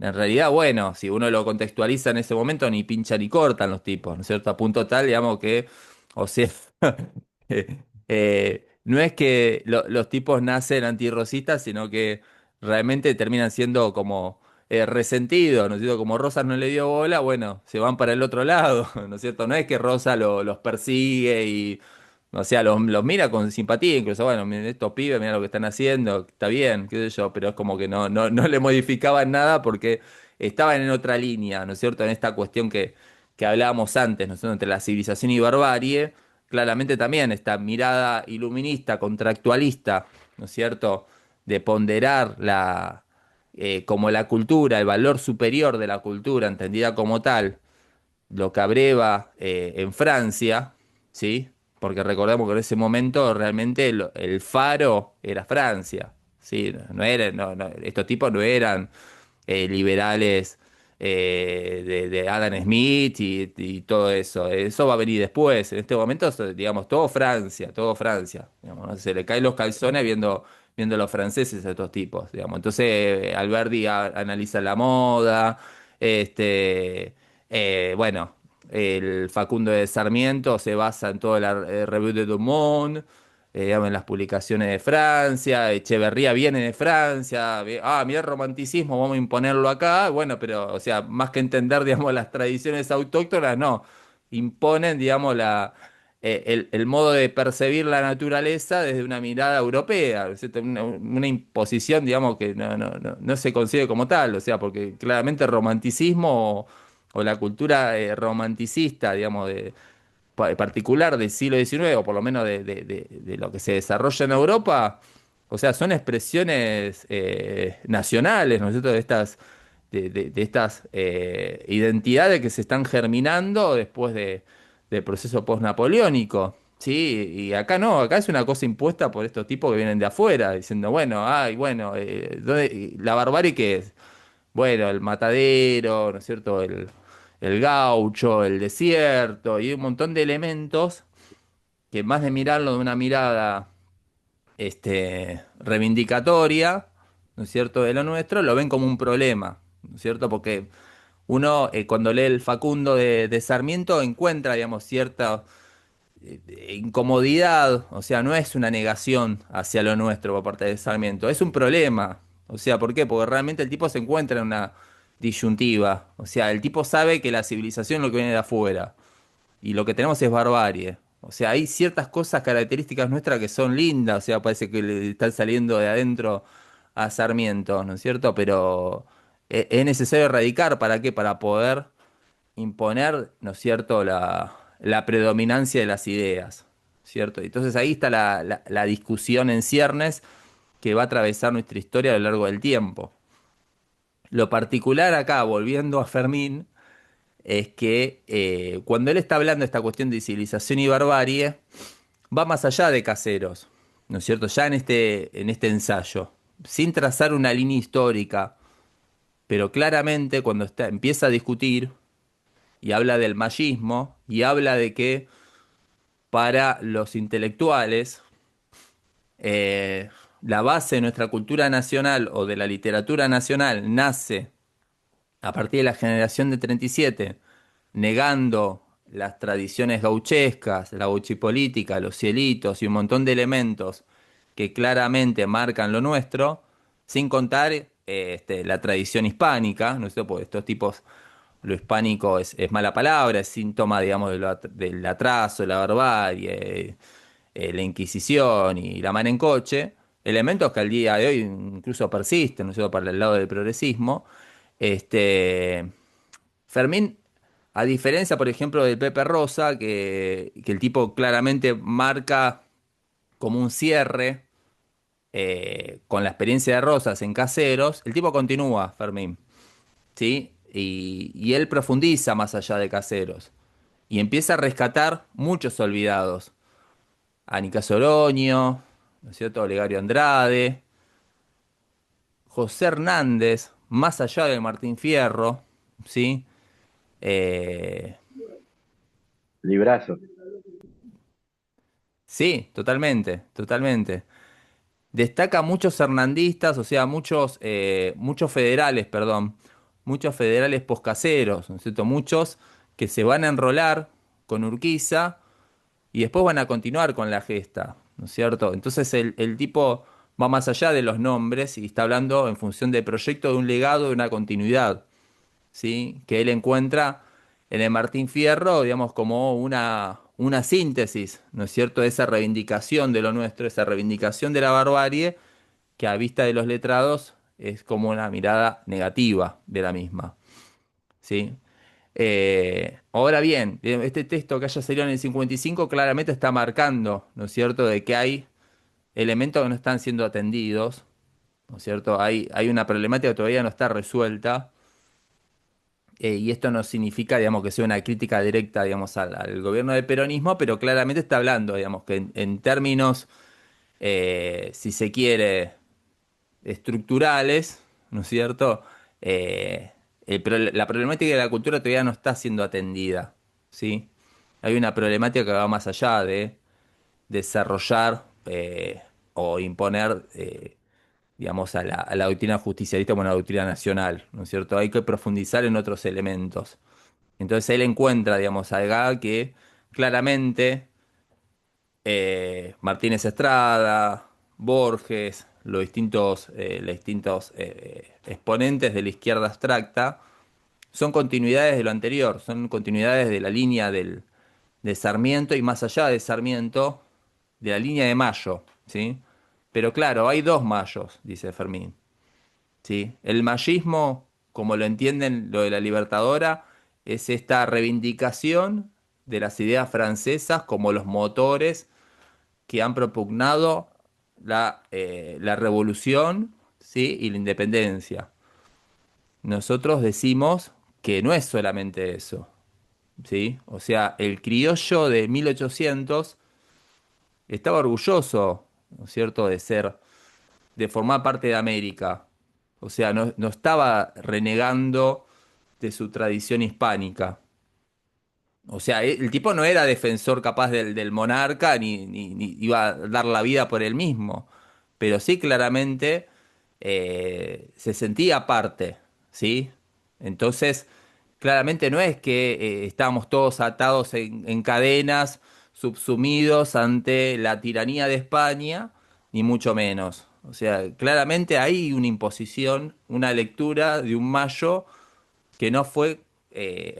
En realidad, bueno, si uno lo contextualiza en ese momento, ni pincha ni cortan los tipos, ¿no es cierto? A punto tal, digamos, que, o sea, no es que los tipos nacen antirrosistas, sino que realmente terminan siendo como resentidos, ¿no es cierto? Como Rosas no le dio bola, bueno, se van para el otro lado, ¿no es cierto? No es que Rosa los persigue y o sea, los mira con simpatía, incluso, bueno, miren, estos pibes, mira lo que están haciendo, está bien, qué sé yo, pero es como que no le modificaban nada porque estaban en otra línea, ¿no es cierto? En esta cuestión que hablábamos antes, ¿no es cierto? Entre la civilización y barbarie, claramente también esta mirada iluminista, contractualista, ¿no es cierto? De ponderar como la cultura, el valor superior de la cultura, entendida como tal lo que abreva en Francia, ¿sí? Porque recordemos que en ese momento realmente el faro era Francia, ¿sí? Estos tipos no eran liberales de Adam Smith y todo eso. Eso va a venir después. En este momento, digamos, todo Francia, todo Francia. Digamos, ¿no? Se le caen los calzones viendo a los franceses a estos tipos, digamos. Entonces, Alberti analiza la moda, este, bueno, el Facundo de Sarmiento se basa en toda la Revue de Dumont, digamos, en las publicaciones de Francia, Echeverría viene de Francia, mira el romanticismo, vamos a imponerlo acá, bueno, pero, o sea, más que entender, digamos, las tradiciones autóctonas, no. imponen, digamos, el modo de percibir la naturaleza desde una mirada europea, ¿no es cierto? Una imposición, digamos, que no se concibe como tal, o sea, porque claramente el romanticismo o la cultura romanticista, digamos, particular del siglo XIX, o por lo menos de lo que se desarrolla en Europa, o sea, son expresiones nacionales, ¿no es cierto? De estas identidades que se están germinando después del proceso postnapoleónico. Sí, y acá no, acá es una cosa impuesta por estos tipos que vienen de afuera, diciendo, bueno, ay, bueno, ¿la barbarie qué es? Bueno, el matadero, ¿no es cierto? El gaucho, el desierto, y un montón de elementos que más de mirarlo de una mirada reivindicatoria, ¿no es cierto?, de lo nuestro, lo ven como un problema, ¿no es cierto? Porque uno, cuando lee el Facundo de Sarmiento, encuentra, digamos, cierta incomodidad, o sea, no es una negación hacia lo nuestro por parte de Sarmiento, es un problema. O sea, ¿por qué? Porque realmente el tipo se encuentra en una disyuntiva. O sea, el tipo sabe que la civilización es lo que viene de afuera y lo que tenemos es barbarie. O sea, hay ciertas cosas características nuestras que son lindas, o sea, parece que le están saliendo de adentro a Sarmiento, ¿no es cierto? Pero es necesario erradicar, ¿para qué? Para poder imponer, ¿no es cierto?, la predominancia de las ideas, ¿cierto? Entonces ahí está la discusión en ciernes que va a atravesar nuestra historia a lo largo del tiempo. Lo particular acá, volviendo a Fermín, es que cuando él está hablando de esta cuestión de civilización y barbarie, va más allá de Caseros, ¿no es cierto? Ya en este ensayo, sin trazar una línea histórica, pero claramente cuando empieza a discutir y habla del mayismo y habla de que para los intelectuales eh, la base de nuestra cultura nacional o de la literatura nacional nace a partir de la generación de 37, negando las tradiciones gauchescas, la gauchipolítica, los cielitos y un montón de elementos que claramente marcan lo nuestro, sin contar la tradición hispánica, ¿no es cierto? Porque estos tipos, lo hispánico es mala palabra, es síntoma, digamos, del atraso, la barbarie, la Inquisición y la mano en coche, elementos que al día de hoy incluso persisten, ¿no es cierto?, para el lado del progresismo. Este, Fermín, a diferencia, por ejemplo, de Pepe Rosa, que el tipo claramente marca como un cierre con la experiencia de Rosas en Caseros, el tipo continúa, Fermín, ¿sí? Y él profundiza más allá de Caseros y empieza a rescatar muchos olvidados. Anica Soroño, ¿no es cierto? Olegario Andrade, José Hernández, más allá de Martín Fierro, ¿sí? Eh, Librazo. sí, totalmente, totalmente. Destaca muchos hernandistas, o sea, muchos federales, perdón, muchos federales poscaseros, ¿no es cierto? Muchos que se van a enrolar con Urquiza y después van a continuar con la gesta, ¿no es cierto? Entonces el tipo va más allá de los nombres y está hablando en función del proyecto, de un legado, de una continuidad, ¿sí? Que él encuentra en el Martín Fierro, digamos, como una síntesis, ¿no es cierto?, de esa reivindicación de lo nuestro, esa reivindicación de la barbarie, que a vista de los letrados es como una mirada negativa de la misma, ¿sí? Ahora bien, este texto que haya salido en el 55 claramente está marcando, ¿no es cierto?, de que hay elementos que no están siendo atendidos, ¿no es cierto? Hay una problemática que todavía no está resuelta, y esto no significa, digamos, que sea una crítica directa, digamos, al gobierno del peronismo, pero claramente está hablando, digamos, que en términos, si se quiere, estructurales, ¿no es cierto? La problemática de la cultura todavía no está siendo atendida, ¿sí? Hay una problemática que va más allá de desarrollar o imponer, digamos, a la doctrina justicialista como una doctrina nacional, ¿no es cierto? Hay que profundizar en otros elementos. Entonces él encuentra, digamos, algo que claramente Martínez Estrada, Borges, los distintos exponentes de la izquierda abstracta son continuidades de lo anterior, son continuidades de la línea de Sarmiento y más allá de Sarmiento, de la línea de Mayo, ¿sí? Pero claro, hay dos Mayos, dice Fermín, ¿sí? El mayismo, como lo entienden lo de la Libertadora, es esta reivindicación de las ideas francesas como los motores que han propugnado la revolución, ¿sí? Y la independencia. Nosotros decimos que no es solamente eso, ¿sí? O sea, el criollo de 1800 estaba orgulloso, ¿no es cierto?, de formar parte de América. O sea, no estaba renegando de su tradición hispánica. O sea, el tipo no era defensor capaz del monarca ni iba a dar la vida por él mismo, pero sí claramente se sentía parte, ¿sí? Entonces, claramente no es que estábamos todos atados en cadenas, subsumidos ante la tiranía de España, ni mucho menos. O sea, claramente hay una imposición, una lectura de un Mayo que no fue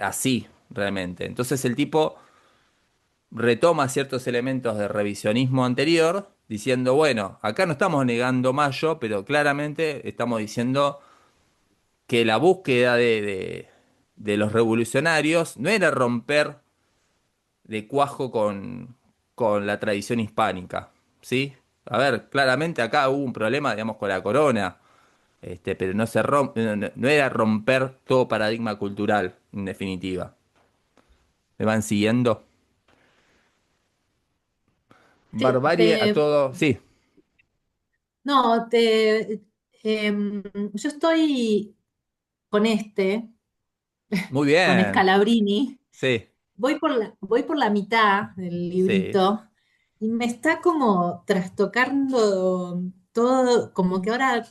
así realmente. Entonces el tipo retoma ciertos elementos de revisionismo anterior, diciendo, bueno, acá no estamos negando Mayo, pero claramente estamos diciendo que la búsqueda de los revolucionarios no era romper de cuajo con la tradición hispánica, ¿sí? A ver, claramente acá hubo un problema, digamos, con la corona, pero no no era romper todo paradigma cultural, en definitiva. ¿Me van siguiendo? Sí, Barbarie a todo. Sí, no, yo estoy con muy con bien. Scalabrini. Sí, Voy por la mitad del sí. librito y me está como trastocando todo, como que ahora,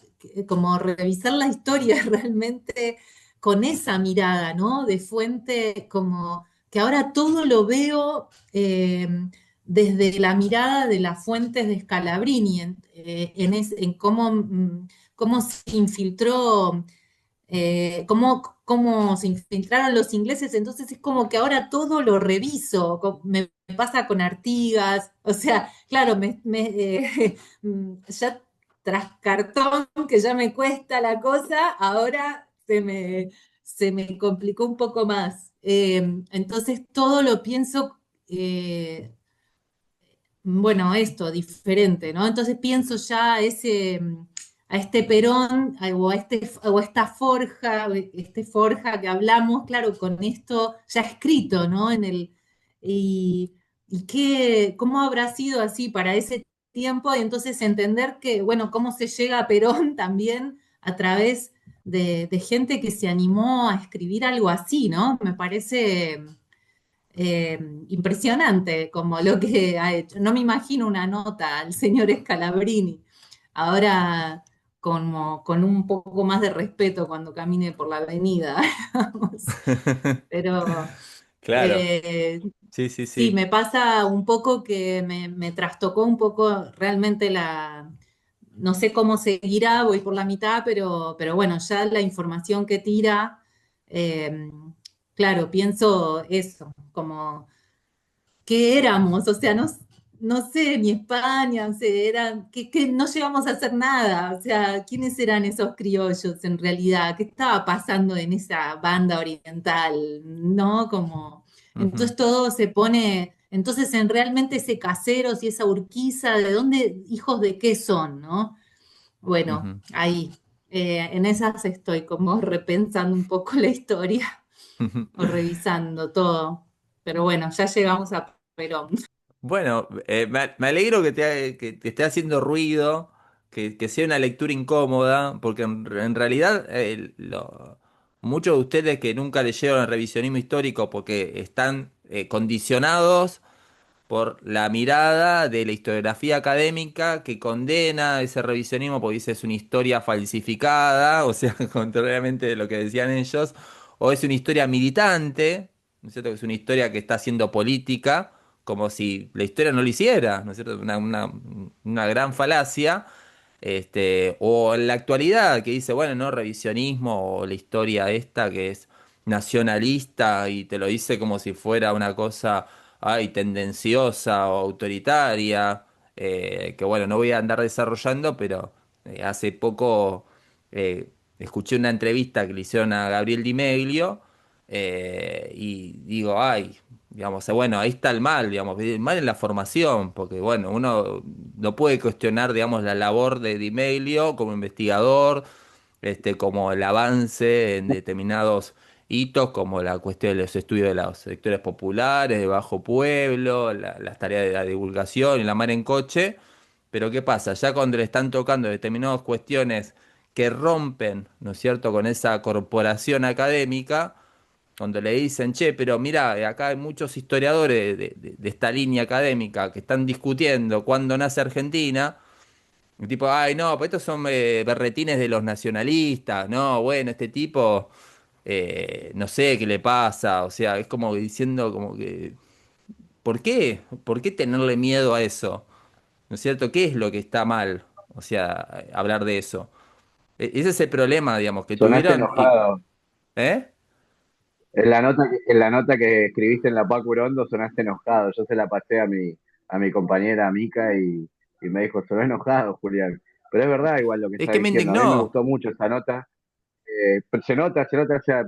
como revisar la historia realmente con esa mirada, ¿no? De fuente, como que ahora todo lo veo desde la mirada de las fuentes de Scalabrini, en cómo, cómo se infiltró cómo se infiltraron los ingleses, entonces es como que ahora todo lo reviso, me pasa con Artigas, o sea, claro, ya tras cartón, que ya me cuesta la cosa, ahora se me complicó un poco más. Entonces todo lo pienso bueno, esto, diferente, ¿no? Entonces pienso ya a este Perón, o a esta forja, este forja que hablamos, claro, con esto ya escrito, ¿no? Y cómo habrá sido así para ese tiempo, y entonces entender que, bueno, cómo se llega a Perón también a través de gente que se animó a escribir algo así, ¿no? Me parece eh, impresionante como lo que ha hecho. No me imagino una nota al señor Scalabrini. Ahora, como con un poco más de respeto cuando camine por la avenida. Vamos. Pero Claro. eh, Sí, sí, sí, sí. me pasa un poco que me trastocó un poco realmente no sé cómo seguirá, voy por la mitad, pero bueno, ya la información que tira, eh, claro, pienso eso, como qué éramos, o sea, no sé, ni España, o sea, que no llegamos a hacer nada, o sea, ¿quiénes eran esos criollos en realidad? ¿Qué estaba pasando en esa banda oriental? ¿No? Como, Ujú, entonces todo se pone, entonces en realmente ese caseros y esa Urquiza, ¿de dónde, hijos de qué son, no? Bueno, ujú. ahí, en esas estoy como repensando un poco la historia o revisando todo. Pero bueno, ya llegamos a Perón. Bueno, me alegro que te esté haciendo ruido, que sea una lectura incómoda, porque en realidad muchos de ustedes que nunca leyeron el revisionismo histórico porque están condicionados por la mirada de la historiografía académica que condena ese revisionismo porque dice es una historia falsificada, o sea, contrariamente de lo que decían ellos, o es una historia militante, ¿no es cierto? Que es una historia que está haciendo política, como si la historia no lo hiciera, ¿no es cierto? Una gran falacia. O en la actualidad, que dice, bueno, no, revisionismo, o la historia esta, que es nacionalista y te lo dice como si fuera una cosa, ay, tendenciosa o autoritaria, que bueno, no voy a andar desarrollando, pero hace poco escuché una entrevista que le hicieron a Gabriel Di Meglio y digo, ay, digamos, bueno, ahí está el mal, digamos, el mal en la formación, porque bueno, uno no puede cuestionar, digamos, la labor de Di Meglio como investigador, como el avance en determinados hitos, como la cuestión de los estudios de los sectores populares, de bajo pueblo, las tareas de la divulgación y la mar en coche. Pero ¿qué pasa? Ya cuando le están tocando determinadas cuestiones que rompen, ¿no es cierto?, con esa corporación académica, cuando le dicen, che, pero mira, acá hay muchos historiadores de esta línea académica que están discutiendo cuándo nace Argentina, y tipo, ay, no, pues estos son berretines de los nacionalistas, no, bueno, este tipo, no sé qué le pasa, o sea, es como diciendo como que, ¿por qué? ¿Por qué tenerle miedo a eso? ¿No es cierto? ¿Qué es lo que está mal? O sea, hablar de eso. Ese es el problema, digamos, que Sonaste tuvieron y, enojado. ¿eh? En la nota que escribiste en la Paco Urondo sonaste enojado. Yo se la pasé a mi compañera Mica y me dijo, sonó enojado, Julián. Pero es verdad igual lo que Es está que me diciendo. A mí me indignó. gustó mucho esa nota. Pero se nota, o sea,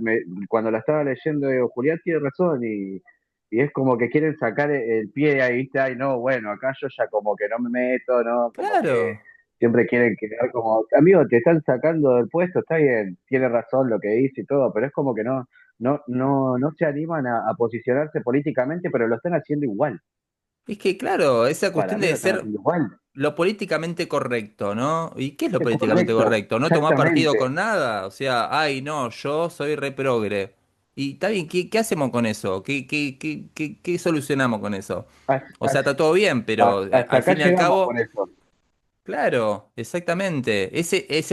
cuando la estaba leyendo, digo, Julián tiene razón y es como que quieren sacar el pie ahí, ¿viste? Ay, no, bueno, acá yo ya como que no me meto, ¿no? Como que Claro. siempre quieren quedar como, amigo, te están sacando del puesto, está bien, tiene razón lo que dice y todo, pero es como que no se animan a posicionarse políticamente, pero lo están haciendo igual. Es que, claro, esa Para cuestión mí lo de están ser haciendo igual. lo políticamente correcto, ¿no? ¿Y qué es lo Es políticamente correcto, correcto? ¿No tomar partido exactamente. con nada? O sea, ay, no, yo soy re progre. Y está bien, ¿qué hacemos con eso? ¿Qué solucionamos con eso? O sea, está todo bien, pero Hasta al acá fin y al llegamos cabo, con eso. claro, exactamente. Ese es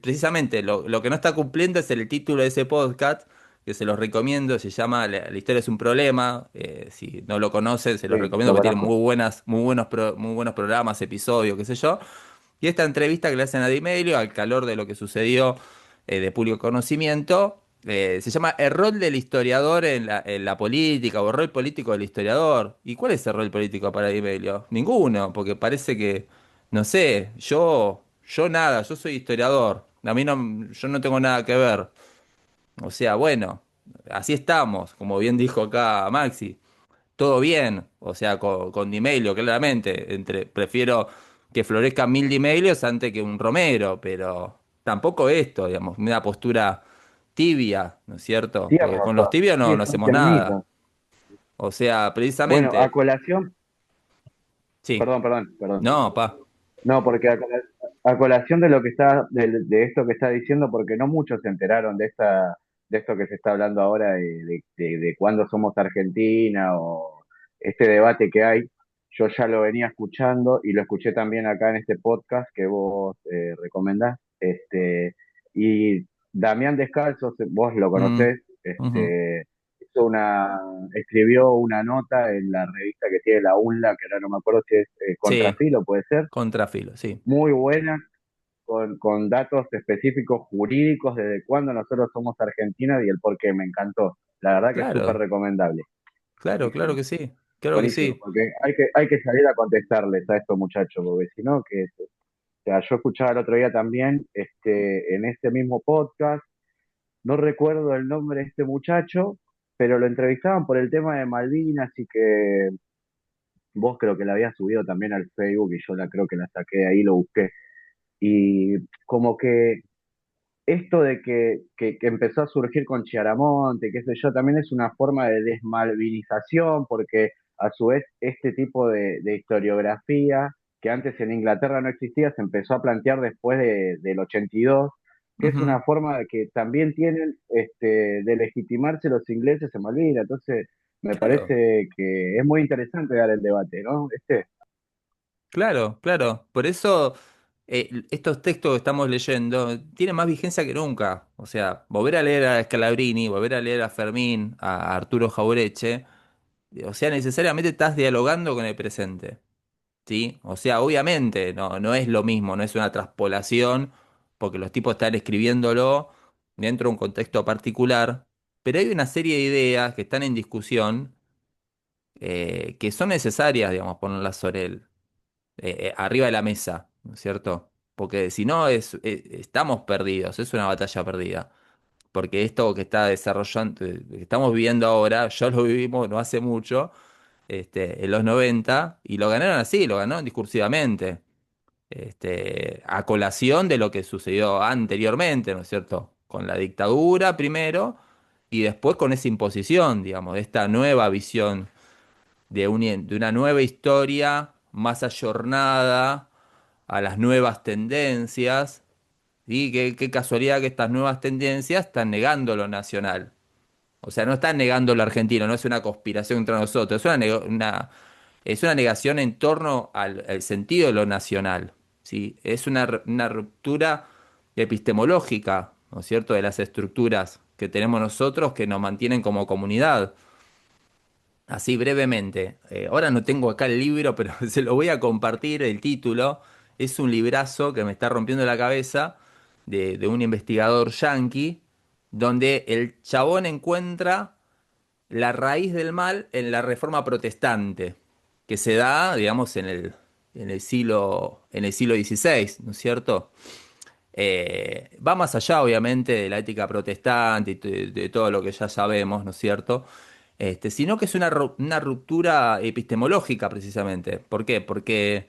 precisamente lo que no está cumpliendo es el título de ese podcast, que se los recomiendo, se llama La historia es un problema. Si no lo conocen, se Sí, los recomiendo lo porque tiene conozco. muy buenos programas, episodios, qué sé yo. Y esta entrevista que le hacen a Di Meglio, al calor de lo que sucedió de público conocimiento, se llama El rol del historiador en la política o el rol político del historiador. ¿Y cuál es el rol político para Di Meglio? Ninguno, porque parece que, no sé, yo nada, yo soy historiador. A mí no, yo no tengo nada que ver. O sea, bueno, así estamos, como bien dijo acá Maxi todo bien, o sea, con Di Meglio, claramente. Prefiero que florezcan 1000 Di Meglios antes que un Romero, pero tampoco esto, digamos, una postura tibia, ¿no es cierto? Porque con los Tierno, tibios sí, no son hacemos nada. tiernitos. O sea, Bueno, a precisamente, colación, sí, perdón. no, pa, No, porque a colación de lo que está, de esto que está diciendo, porque no muchos se enteraron de esto que se está hablando ahora de cuándo somos Argentina o este debate que hay. Yo ya lo venía escuchando y lo escuché también acá en este podcast que vos recomendás. Y Damián Descalzos, vos lo mm, conocés, ujú, hizo escribió una nota en la revista que tiene la UNLA, que ahora no me acuerdo si es sí, Contrafilo, puede ser, contrafilo, sí, muy buena, con datos específicos jurídicos desde cuándo nosotros somos Argentina y el por qué, me encantó. La verdad que es súper claro, recomendable. claro Buenísimo, que sí, claro que buenísimo, sí. porque hay que salir a contestarles a estos muchachos, porque si no, o sea, yo escuchaba el otro día también, en este mismo podcast, no recuerdo el nombre de este muchacho, pero lo entrevistaban por el tema de Malvinas y que vos creo que la habías subido también al Facebook y yo creo que la saqué de ahí, lo busqué. Y como que esto de que empezó a surgir con Chiaramonte, qué sé yo, también es una forma de desmalvinización, porque a su vez este tipo de historiografía, que antes en Inglaterra no existía, se empezó a plantear después del 82, que es Ujú, una forma de que también tienen de legitimarse los ingleses en Malvinas. Entonces, me claro. parece que es muy interesante dar el debate, ¿no? Claro, claro. Por eso estos textos que estamos leyendo tienen más vigencia que nunca. O sea, volver a leer a Scalabrini, volver a leer a Fermín, a Arturo Jaureche, o sea, necesariamente estás dialogando con el presente, ¿sí? O sea, obviamente no es lo mismo, no es una traspolación, porque los tipos están escribiéndolo dentro de un contexto particular, pero hay una serie de ideas que están en discusión que son necesarias, digamos, ponerlas sobre arriba de la mesa, ¿no es cierto? Porque si no, estamos perdidos, es una batalla perdida. Porque esto que está desarrollando, que estamos viviendo ahora, ya lo vivimos no hace mucho, en los 90 y lo ganaron así, lo ganaron discursivamente, a colación de lo que sucedió anteriormente, ¿no es cierto? Con la dictadura primero y después con esa imposición, digamos, de esta nueva visión de una nueva historia más ayornada a las nuevas tendencias. Y qué casualidad que estas nuevas tendencias están negando lo nacional. O sea, no están negando lo argentino, no es una conspiración entre nosotros, es una negación en torno al sentido de lo nacional. ¿Sí? Es una ruptura epistemológica, ¿no es cierto?, de las estructuras que tenemos nosotros que nos mantienen como comunidad. Así brevemente. Ahora no tengo acá el libro, pero se lo voy a compartir. El título es un librazo que me está rompiendo la cabeza de un investigador yanqui, donde el chabón encuentra la raíz del mal en la reforma protestante, que se da, digamos, en el siglo XVI, ¿no es cierto? Va más allá, obviamente, de la ética protestante y de todo lo que ya sabemos, ¿no es cierto? Sino que es una ruptura epistemológica, precisamente. ¿Por qué? Porque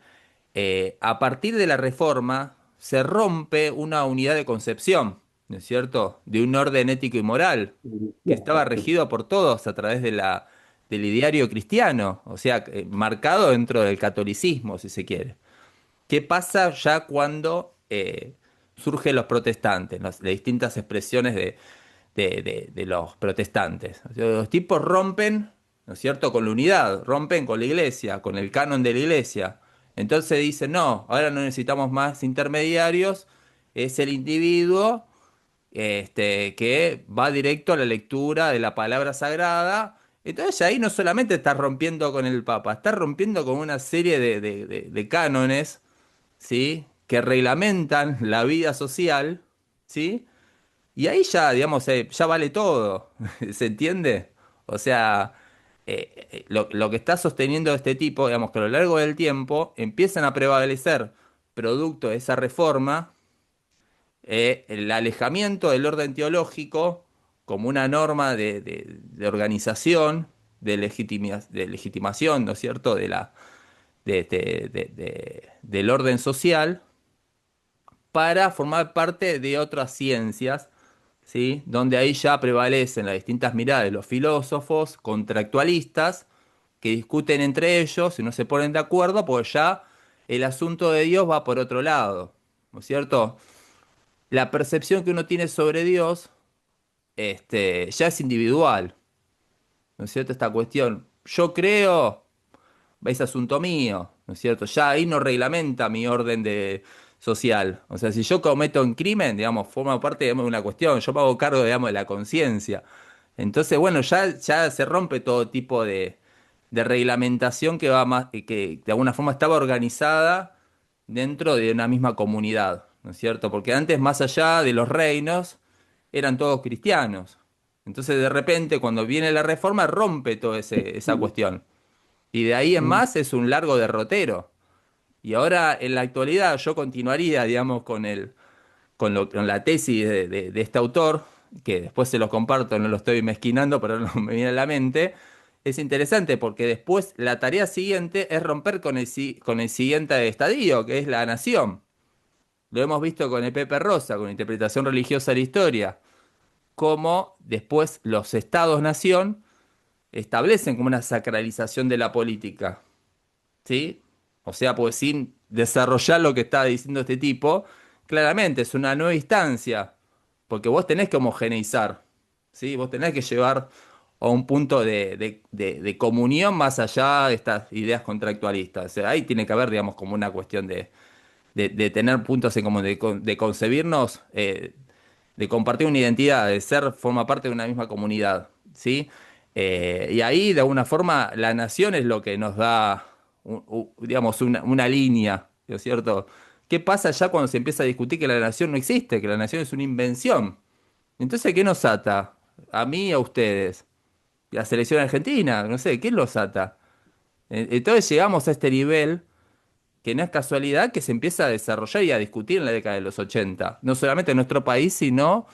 a partir de la Reforma se rompe una unidad de concepción, ¿no es cierto? De un orden ético y moral que estaba Cierto, sí. regido por todos a través del ideario cristiano, o sea, marcado dentro del catolicismo, si se quiere. ¿Qué pasa ya cuando surgen los protestantes, las distintas expresiones de los protestantes? O sea, los tipos rompen, ¿no es cierto?, con la unidad, rompen con la iglesia, con el canon de la iglesia. Entonces dicen, no, ahora no necesitamos más intermediarios, es el individuo que va directo a la lectura de la palabra sagrada. Entonces ahí no solamente está rompiendo con el Papa, está rompiendo con una serie de cánones, ¿sí? Que reglamentan la vida social, ¿sí? Y ahí ya, digamos, ya vale todo, ¿se entiende? O sea, lo que está sosteniendo este tipo, digamos, que a lo largo del tiempo empiezan a prevalecer, producto de esa reforma, el alejamiento del orden teológico como una norma de organización, de legitimación, ¿no es cierto?, del orden social para formar parte de otras ciencias, ¿sí? Donde ahí ya prevalecen las distintas miradas de los filósofos contractualistas que discuten entre ellos y no se ponen de acuerdo, pues ya el asunto de Dios va por otro lado, ¿no es cierto? La percepción que uno tiene sobre Dios, ya es individual, ¿no es cierto? Esta cuestión, yo creo, es asunto mío, ¿no es cierto? Ya ahí no reglamenta mi orden social. O sea, si yo cometo un crimen, digamos, forma parte digamos, de una cuestión, yo me hago cargo, digamos, de la conciencia. Entonces, bueno, ya se rompe todo tipo de reglamentación que va más, que de alguna forma estaba organizada dentro de una misma comunidad, ¿no es cierto? Porque antes, más allá de los reinos, eran todos cristianos. Entonces, de repente, cuando viene la reforma, rompe toda esa cuestión. Y de ahí en más es un largo derrotero. Y ahora, en la actualidad, yo continuaría, digamos, con la tesis de este autor, que después se los comparto, no lo estoy mezquinando, pero no me viene a la mente. Es interesante porque después la tarea siguiente es romper con el siguiente estadio, que es la nación. Lo hemos visto con el Pepe Rosa, con la interpretación religiosa de la historia, cómo después los estados-nación establecen como una sacralización de la política. ¿Sí? O sea, pues sin desarrollar lo que estaba diciendo este tipo, claramente es una nueva instancia, porque vos tenés que homogeneizar, ¿sí? Vos tenés que llevar a un punto de comunión más allá de estas ideas contractualistas. O sea, ahí tiene que haber, digamos, como una cuestión de tener puntos en común, de concebirnos, de compartir una identidad, de ser, forma parte de una misma comunidad, ¿sí? Y ahí, de alguna forma, la nación es lo que nos da, digamos, una línea, ¿no es cierto? ¿Qué pasa ya cuando se empieza a discutir que la nación no existe, que la nación es una invención? Entonces, ¿qué nos ata? A mí, a ustedes. La selección argentina, no sé, ¿quién los ata? Entonces llegamos a este nivel que no es casualidad que se empieza a desarrollar y a discutir en la década de los 80, no solamente en nuestro país, sino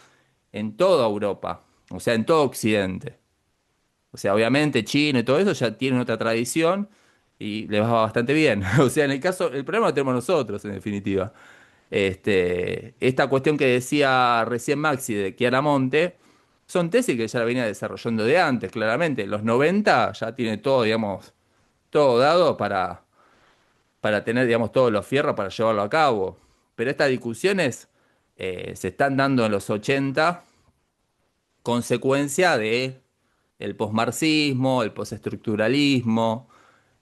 en toda Europa, o sea, en todo Occidente. O sea, obviamente China y todo eso ya tienen otra tradición y les va bastante bien. O sea, en el caso, el problema lo tenemos nosotros, en definitiva. Esta cuestión que decía recién Maxi de Chiaramonte, son tesis que ya la venía desarrollando de antes, claramente. En los 90 ya tiene todo, digamos, todo dado para tener, digamos, todos los fierros para llevarlo a cabo. Pero estas discusiones se están dando en los 80, consecuencia de el posmarxismo, el postestructuralismo,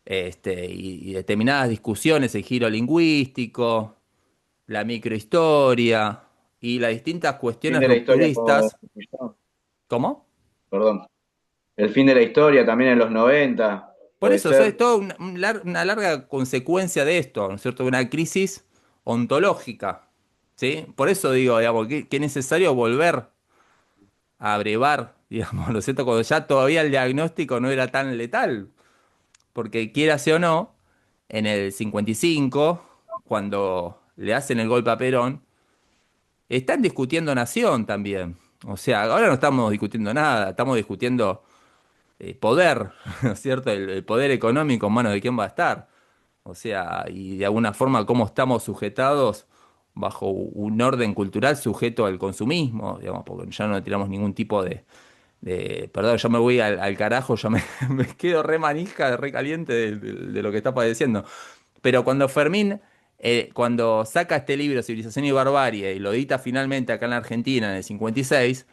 y determinadas discusiones, el giro lingüístico, la microhistoria y las distintas Fin cuestiones de la historia con... rupturistas. ¿Cómo? Perdón. El fin de la historia también en los 90 Por puede eso, o sea, es ser. toda una larga consecuencia de esto, ¿no es cierto? Una crisis ontológica, ¿sí? Por eso digo, digamos, que es necesario volver a abrevar, digamos, ¿no es cierto? Cuando ya todavía el diagnóstico no era tan letal, porque quieras o no, en el 55, cuando le hacen el golpe a Perón, están discutiendo nación también. O sea, ahora no estamos discutiendo nada, estamos discutiendo poder, ¿no es cierto? El poder económico en manos de quién va a estar. O sea, y de alguna forma cómo estamos sujetados bajo un orden cultural sujeto al consumismo, digamos, porque ya no tiramos ningún tipo perdón, yo me voy al carajo, ya me, me quedo re manija, re caliente de lo que está padeciendo. Pero cuando Fermín, cuando saca este libro, Civilización y Barbarie, y lo edita finalmente acá en la Argentina en el 56,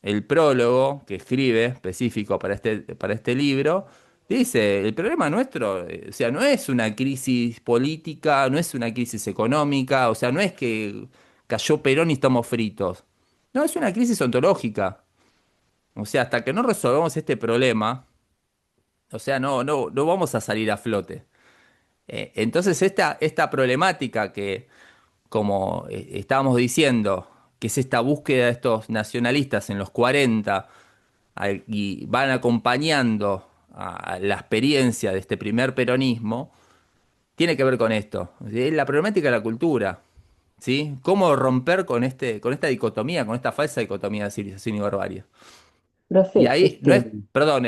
el prólogo que escribe específico para este libro, dice, el problema nuestro, o sea, no es una crisis política, no es una crisis económica, o sea, no es que cayó Perón y estamos fritos. No, es una crisis ontológica. O sea, hasta que no resolvamos este problema, o sea, no vamos a salir a flote. Entonces, esta problemática que, como estábamos diciendo, que es esta búsqueda de estos nacionalistas en los 40, y van acompañando a la experiencia de este primer peronismo, tiene que ver con esto. ¿Sí? La problemática de la cultura. ¿Sí? Cómo romper con esta dicotomía, con esta falsa dicotomía de civilización y barbarie. Y Profe, ahí no es, perdón,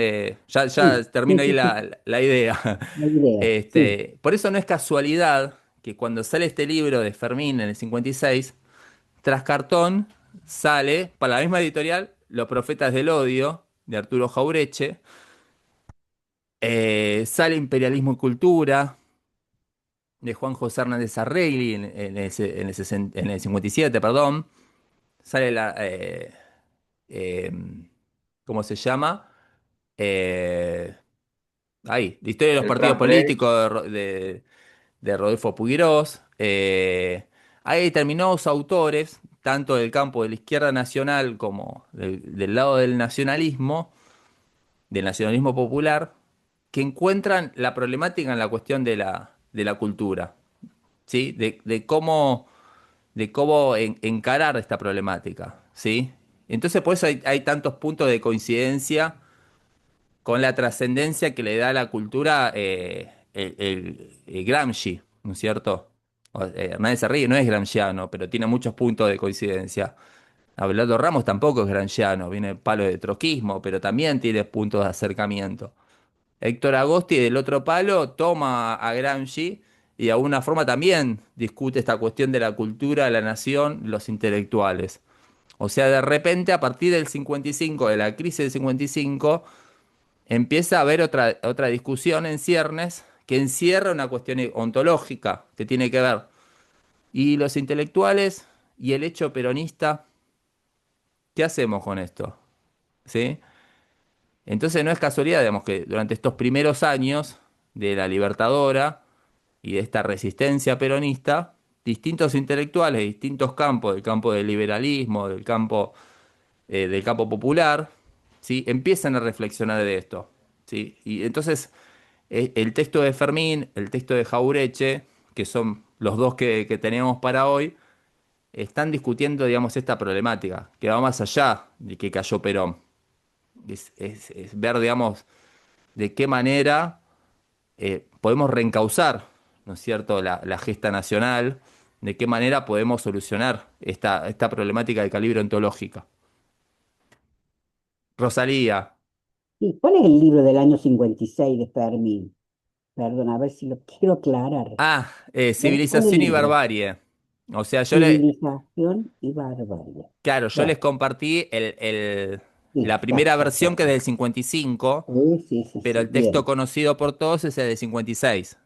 ya sí, sí, termino ahí sí, sí, la idea. la idea, sí. Por eso no es casualidad que cuando sale este libro de Fermín en el 56, tras cartón sale, para la misma editorial, Los Profetas del Odio, de Arturo Jaureche, sale Imperialismo y Cultura, de Juan José Hernández Arregui en el 57, perdón, sale eh, ¿cómo se llama? Eh, Ahí, la historia de los El partidos Fran Freire. políticos de Rodolfo Puigros. Hay determinados autores, tanto del campo de la izquierda nacional como del lado del nacionalismo popular, que encuentran la problemática en la cuestión de la cultura, ¿sí? De cómo encarar esta problemática, ¿sí? Entonces, por eso hay tantos puntos de coincidencia con la trascendencia que le da a la cultura el Gramsci, ¿no es cierto? Hernández Arregui no es gramsciano, pero tiene muchos puntos de coincidencia. Abelardo Ramos tampoco es gramsciano, viene del palo de troquismo, pero también tiene puntos de acercamiento. Héctor Agosti del otro palo toma a Gramsci y de alguna forma también discute esta cuestión de la cultura, la nación, los intelectuales. O sea, de repente, a partir del 55, de la crisis del 55, empieza a haber otra discusión en ciernes que encierra una cuestión ontológica que tiene que ver. Y los intelectuales y el hecho peronista, ¿qué hacemos con esto? ¿Sí? Entonces no es casualidad, digamos, que durante estos primeros años de la Libertadora y de esta resistencia peronista, distintos intelectuales de distintos campos, del campo del liberalismo, del campo popular, ¿sí? Empiezan a reflexionar de esto, ¿sí? Y entonces el texto de Fermín, el texto de Jaureche, que son los dos que tenemos para hoy, están discutiendo, digamos, esta problemática, que va más allá de que cayó Perón. Es ver, digamos, de qué manera podemos reencauzar, ¿no es cierto?, la gesta nacional, de qué manera podemos solucionar esta problemática de calibre ontológica. Rosalía. ¿Y cuál es el libro del año 56 de Fermín? Perdón, a ver si lo quiero aclarar. Ah, ¿Cuál es el Civilización y libro? barbarie. O sea, Civilización y barbarie. claro, yo les Bueno, compartí sí, la primera versión que es del 55, sí, sí, sí, pero sí, el texto bien. conocido por todos es el del 56.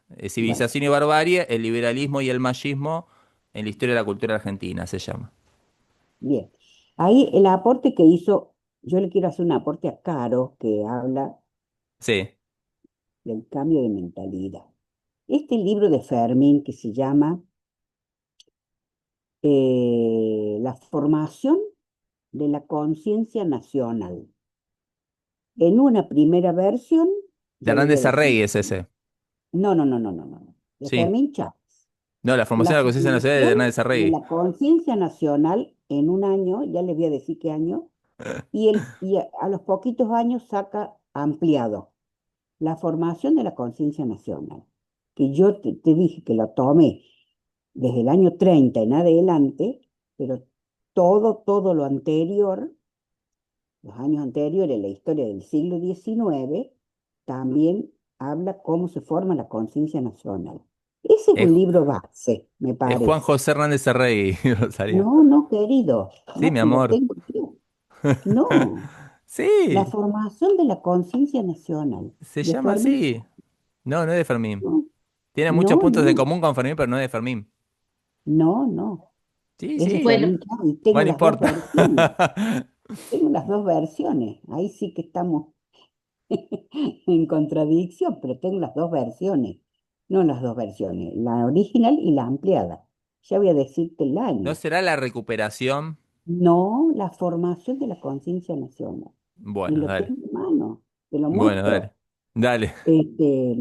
Bueno, Civilización y barbarie, el liberalismo y el machismo en la historia de la cultura argentina, se llama. bien. Ahí el aporte que hizo, yo le quiero hacer un aporte a Caro que habla Sí, del cambio de mentalidad. Este libro de Fermín que se llama La formación de la conciencia nacional. En una primera versión, de yo le voy a Hernández decir, Arrey es ese. no, no, no, no, no, no, de Sí. Fermín Chávez. No, la La formación de la conciencia nacional es de formación Hernández de Arrey. la conciencia nacional en un año, ya les voy a decir qué año, y a los poquitos años saca ampliado la formación de la conciencia nacional, que yo te dije que lo tomé desde el año 30 en adelante, pero todo lo anterior, los años anteriores, la historia del siglo XIX, también habla cómo se forma la conciencia nacional. Ese es Es, un libro base, me es Juan parece. José Hernández Arrey, Rosalía. No, no, querido, Sí, no, mi si lo amor. tengo yo. No, la Sí, formación de la conciencia nacional se de llama Fermín. así. No, no es de Fermín. No, Tiene muchos no, puntos en no, común con Fermín, pero no es de Fermín. no, no. Sí, Es de sí. Bueno, Fermín Chávez y tengo Bueno, no las dos importa. versiones. Tengo las dos versiones. Ahí sí que estamos en contradicción, pero tengo las dos versiones. No las dos versiones, la original y la ampliada. Ya voy a decirte el ¿No año. será la recuperación? No, la formación de la conciencia nacional. Y Bueno, lo dale. tengo en mano. Te lo Bueno, dale. muestro. Dale. Este,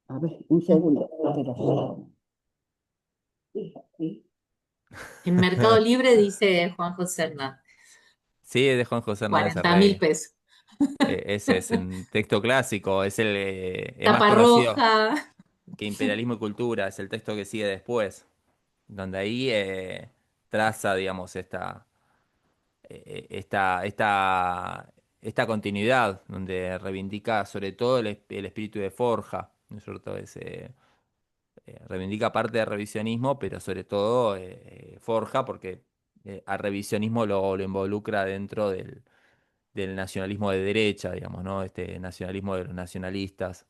a ver, un segundo. Espera. Sí, sí. en Mercado Libre dice Juan José Hernández, Sí, es de Juan José Hernández 40.000 Arrey. pesos. Ese es un texto clásico, es más Tapa conocido roja. que Imperialismo y Cultura, es el texto que sigue después, donde ahí traza, digamos, esta continuidad, donde reivindica sobre todo el espíritu de Forja, ¿no es cierto? Reivindica parte del revisionismo, pero sobre todo Forja, porque al revisionismo lo involucra dentro del nacionalismo de derecha, digamos, ¿no? Este nacionalismo de los nacionalistas,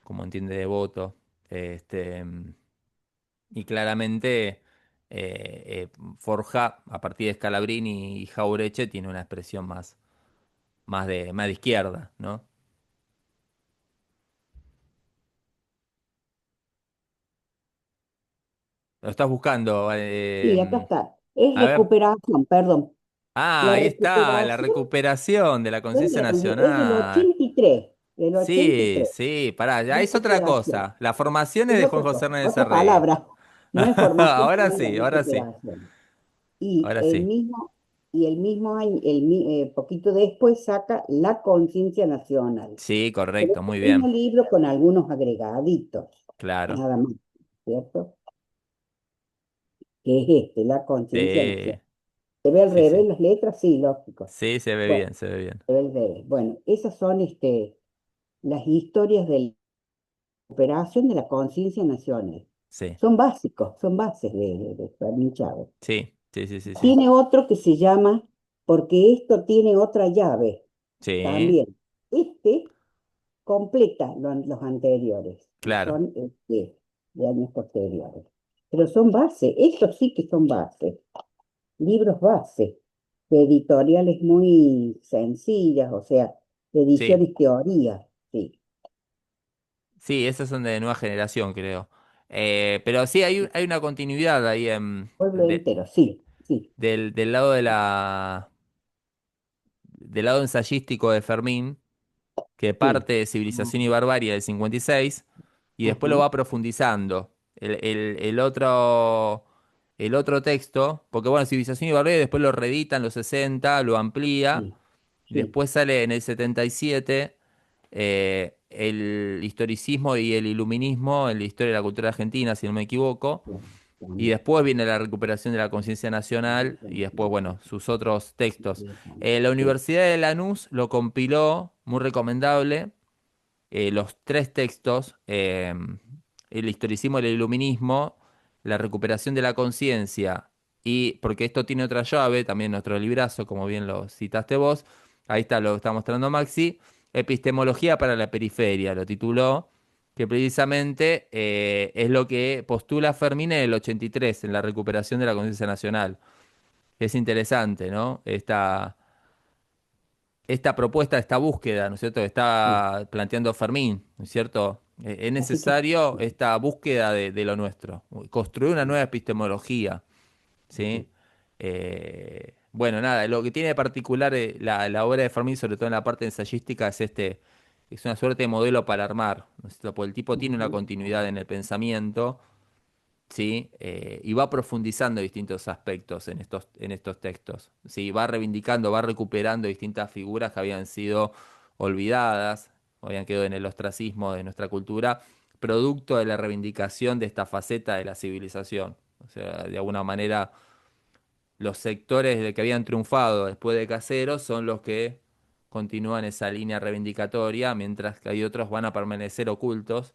como entiende Devoto. Este, y claramente Forja, a partir de Scalabrini y Jaureche, tiene una expresión más de izquierda, ¿no? Lo estás buscando. Sí, acá está. Es A ver. recuperación, perdón. Ah, La ahí está, la recuperación recuperación de la conciencia es del nacional. 83, del Sí, 83. sí, pará, ya es otra Recuperación. cosa. La formación es Es de Juan otra José cosa, Hernández otra Arrey. palabra. No es formación, Ahora sino la sí, ahora sí, recuperación. Y ahora el sí. mismo, y el mismo año, poquito después saca La Conciencia Nacional. Sí, Pero correcto, es muy el mismo bien. libro con algunos agregaditos, Claro. nada más, ¿cierto? Que es La Conciencia Sí, Nacional. ¿Se ve al sí, revés sí. las letras? Sí, lógico. Sí, se ve Bueno, bien, se ve bien. se ve al revés. Bueno, esas son las historias de la recuperación de la conciencia nacional. Sí, Son básicos, son bases de Fermín Chávez. sí, sí, sí, sí, sí. Tiene otro que se llama Porque esto tiene otra llave Sí, también. Este completa los anteriores, que claro. son de años posteriores. Pero son bases, estos sí que son bases, libros base, de editoriales muy sencillas, o sea, de Sí, ediciones teoría, sí. sí, esos son de nueva generación, creo. Pero sí, hay una continuidad ahí Pueblo entero, sí, sí, del lado del lado ensayístico de Fermín, que sí. parte de Civilización y Barbarie del 56 y después lo Ajá, va profundizando. El otro. el otro texto, porque bueno, Civilización y Barbie después lo reedita en los 60, lo amplía, Sí, sí, después sale en el 77 el historicismo y el iluminismo en la historia de la cultura argentina, si no me equivoco. sí, Y también. después viene la recuperación de la conciencia nacional Conciencia y después, nacional. bueno, sus otros textos. La Sí, Universidad de Lanús lo compiló, muy recomendable, los tres textos, el historicismo y el iluminismo, la recuperación de la conciencia y, porque esto tiene otra llave, también nuestro librazo, como bien lo citaste vos, ahí está, lo está mostrando Maxi, Epistemología para la periferia, lo tituló, que precisamente es lo que postula Fermín en el 83, en la recuperación de la conciencia nacional. Es interesante, ¿no? Esta propuesta, esta búsqueda, ¿no es cierto?, que sí. está planteando Fermín, ¿no es cierto? Es Así que necesario esta búsqueda de lo nuestro, construir una nueva epistemología, ¿sí? Bueno, nada, lo que tiene de particular la obra de Fermín, sobre todo en la parte ensayística, es una suerte de modelo para armar, ¿no es cierto? Porque el tipo tiene una ujú, continuidad en el pensamiento, ¿sí? Y va profundizando distintos aspectos en estos textos, ¿sí? Va reivindicando, va recuperando distintas figuras que habían sido olvidadas, o habían quedado en el ostracismo de nuestra cultura, producto de la reivindicación de esta faceta de la civilización. O sea, de alguna manera, los sectores de que habían triunfado después de Caseros son los que continúan esa línea reivindicatoria, mientras que hay otros van a permanecer ocultos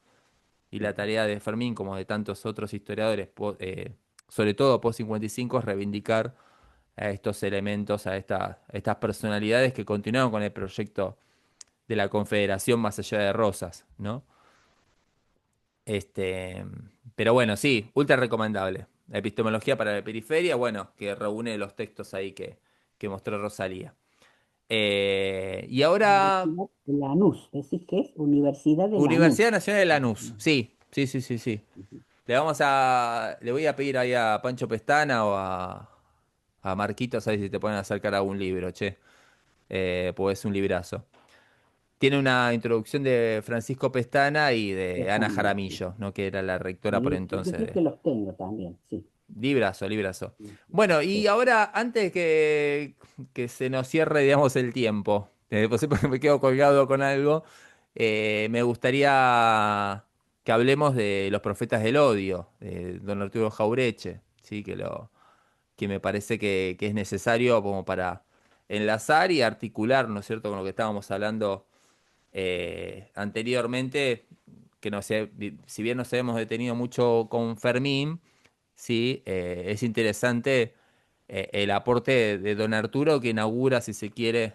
y la tarea de Fermín, como de tantos otros historiadores, sobre todo post 55, es reivindicar a estos elementos, a estas personalidades que continuaron con el proyecto de la Confederación más allá de Rosas, ¿no? Este, pero bueno, sí, ultra recomendable. La epistemología para la periferia, bueno, que reúne los textos ahí que mostró Rosalía. Y ahora, Universidad de Lanús, decís que es Universidad de Universidad Lanús. Nacional de Lanús. Sí, sí, sí, sí, sí. Le voy a pedir ahí a Pancho Pestana o a Marquitos ahí si te pueden acercar a un libro, che. Pues es un librazo. Tiene una introducción de Francisco Pestana y de Ana Pestaña, sí. Jaramillo, ¿no? Que era la rectora por Sí, sí, yo entonces creo que los tengo también, sí. Librazo, librazo. Sí, sí, Bueno, y sí. ahora, antes que se nos cierre, digamos, el tiempo, pues siempre me quedo colgado con algo, me gustaría que hablemos de Los Profetas del Odio, de don Arturo Jaureche, ¿sí? Que me parece que es necesario como para enlazar y articular, ¿no es cierto?, con lo que estábamos hablando anteriormente, que no sé, si bien nos hemos detenido mucho con Fermín, sí, es interesante el aporte de don Arturo que inaugura, si se quiere,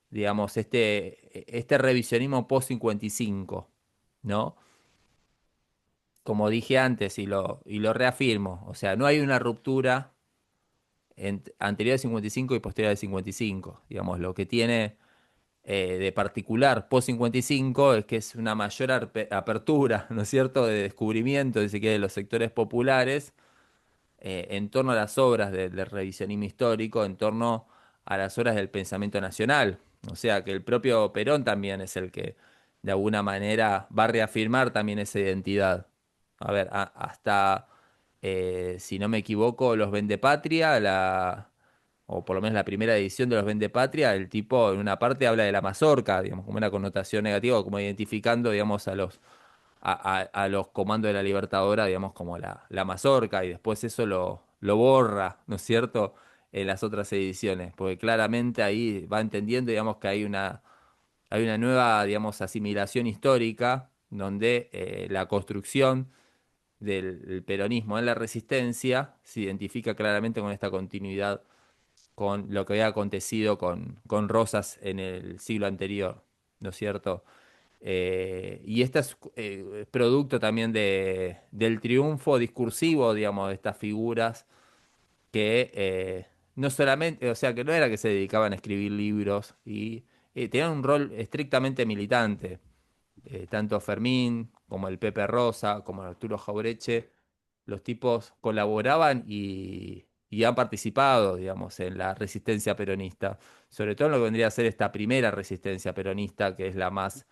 digamos, este revisionismo post-55, ¿no? Como dije antes y lo reafirmo, o sea, no hay una ruptura anterior al 55 y posterior al 55. Digamos, lo que tiene de particular post 55 es que es una mayor apertura, ¿no es cierto?, de descubrimiento, si se quiere, de los sectores populares en torno a las obras del revisionismo histórico, en torno a las obras del pensamiento nacional. O sea que el propio Perón también es el que de alguna manera va a reafirmar también esa identidad. A ver, hasta, si no me equivoco, los Vendepatria, o por lo menos la primera edición de los Vendepatria, el tipo en una parte habla de la mazorca, digamos, como una connotación negativa, como identificando, digamos, a los comandos de la Libertadora, digamos, como la mazorca, y después eso lo borra, ¿no es cierto?, en las otras ediciones, porque claramente ahí va entendiendo, digamos, que hay una nueva, digamos, asimilación histórica, donde la construcción del peronismo en la resistencia se identifica claramente con esta continuidad con lo que había acontecido con Rosas en el siglo anterior, ¿no es cierto? Y este es producto también del triunfo discursivo, digamos, de estas figuras que no solamente, o sea, que no era que se dedicaban a escribir libros y tenían un rol estrictamente militante. Tanto Fermín como el Pepe Rosa, como Arturo Jaureche, los tipos colaboraban y han participado, digamos, en la resistencia peronista, sobre todo en lo que vendría a ser esta primera resistencia peronista, que es la más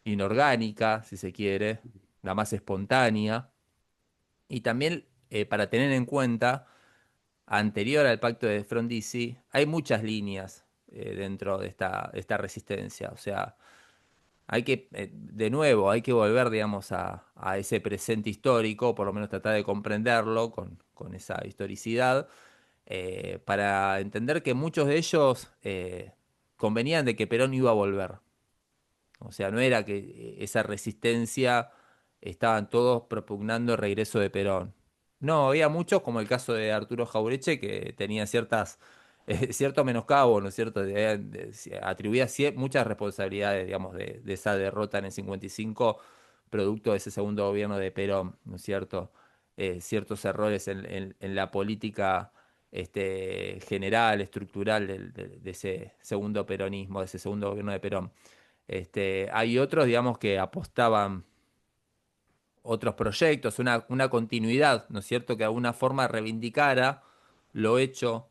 inorgánica, si se quiere, la más espontánea, y también para tener en cuenta anterior al pacto de Frondizi, hay muchas líneas dentro de esta resistencia. O sea, de nuevo, hay que volver, digamos, a ese presente histórico, por lo menos tratar de comprenderlo con esa historicidad, para entender que muchos de ellos convenían de que Perón iba a volver. O sea, no era que esa resistencia estaban todos propugnando el regreso de Perón. No, había muchos, como el caso de Arturo Jaureche, que tenía cierto menoscabo, ¿no es cierto? Atribuía muchas responsabilidades, digamos, de esa derrota en el 55, producto de ese segundo gobierno de Perón, ¿no es cierto? Ciertos errores en la política general, estructural de ese segundo peronismo, de ese segundo gobierno de Perón. Hay otros, digamos, que apostaban otros proyectos, una continuidad, ¿no es cierto?, que de alguna forma reivindicara lo hecho,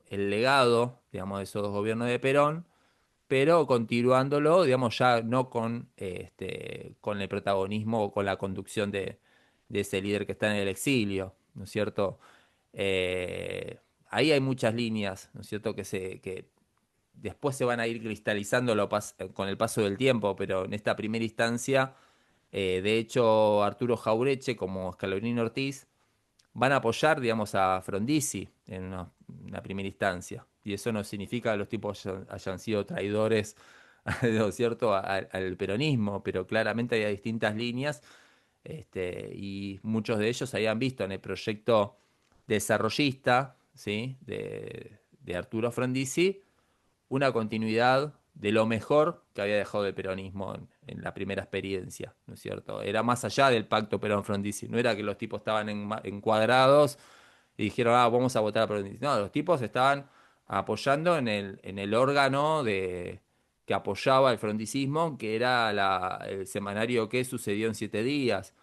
el legado, digamos, de esos dos gobiernos de Perón, pero continuándolo, digamos, ya no con el protagonismo o con la conducción de ese líder que está en el exilio, ¿no es cierto? Eh, Ahí hay muchas líneas, ¿no es cierto?, que después se van a ir cristalizando con el paso del tiempo, pero en esta primera instancia, de hecho, Arturo Jaureche como Scalabrini Ortiz van a apoyar, digamos, a Frondizi en una primera instancia. Y eso no significa que los tipos hayan sido traidores, ¿no es cierto?, al peronismo, pero claramente había distintas líneas, y muchos de ellos habían visto en el proyecto desarrollista, ¿sí?, de Arturo Frondizi, una continuidad de lo mejor que había dejado el peronismo en la primera experiencia, ¿no es cierto? Era más allá del pacto Perón-Frondizi, no era que los tipos estaban encuadrados y dijeron, vamos a votar a Frondizi. No, los tipos estaban apoyando en el órgano que apoyaba el frondicismo, que era el semanario que sucedió en 7 días,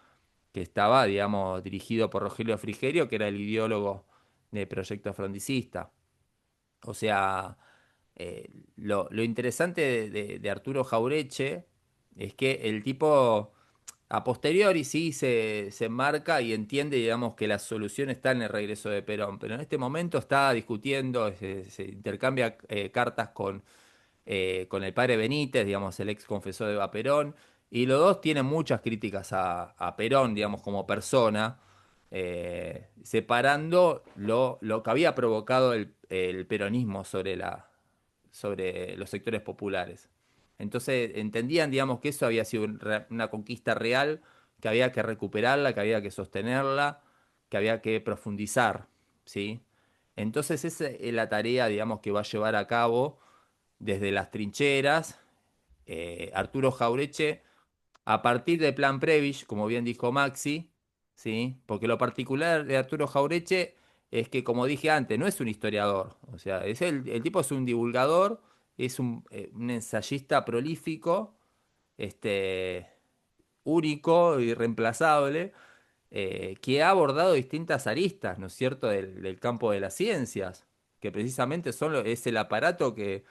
que estaba, digamos, dirigido por Rogelio Frigerio, que era el ideólogo del proyecto frondicista. O sea, lo interesante de Arturo Jaureche es que el tipo a posteriori sí se enmarca y entiende, digamos, que la solución está en el regreso de Perón, pero en este momento está discutiendo, se intercambia cartas con el padre Benítez, digamos, el ex confesor de Eva Perón, y los dos tienen muchas críticas a Perón, digamos, como persona, separando lo que había provocado el peronismo sobre los sectores populares. Entonces entendían, digamos, que eso había sido una conquista real, que había que recuperarla, que había que sostenerla, que había que profundizar, ¿sí? Entonces esa es la tarea, digamos, que va a llevar a cabo desde las trincheras Arturo Jaureche a partir del plan Prevish, como bien dijo Maxi, ¿sí? Porque lo particular de Arturo Jaureche es que, como dije antes, no es un historiador. O sea, el tipo es un divulgador, es un ensayista prolífico, este, único, irreemplazable, que ha abordado distintas aristas, ¿no es cierto?, del campo de las ciencias, que precisamente es el aparato que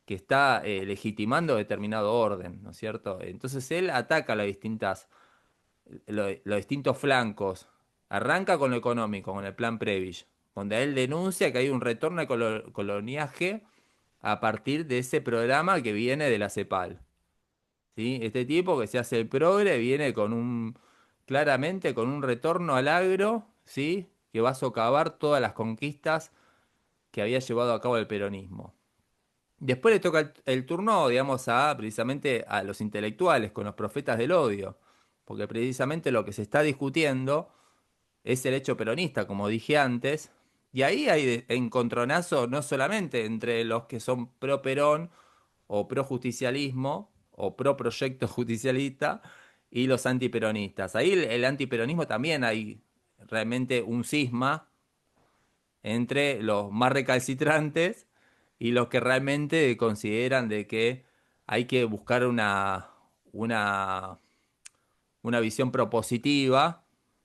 está legitimando determinado orden, ¿no es cierto? Entonces él ataca los distintos flancos. Arranca con lo económico, con el plan Prevish, donde él denuncia que hay un retorno al coloniaje a partir de ese programa que viene de la CEPAL. ¿Sí? Este tipo que se hace el progre viene claramente con un retorno al agro, ¿sí?, que va a socavar todas las conquistas que había llevado a cabo el peronismo. Después le toca el turno, digamos, precisamente a los intelectuales, con los profetas del odio, porque precisamente lo que se está discutiendo es el hecho peronista, como dije antes, y ahí hay encontronazo no solamente entre los que son pro Perón o pro justicialismo o pro proyecto justicialista y los antiperonistas. Ahí el antiperonismo también hay realmente un cisma entre los más recalcitrantes y los que realmente consideran de que hay que buscar una, una visión propositiva,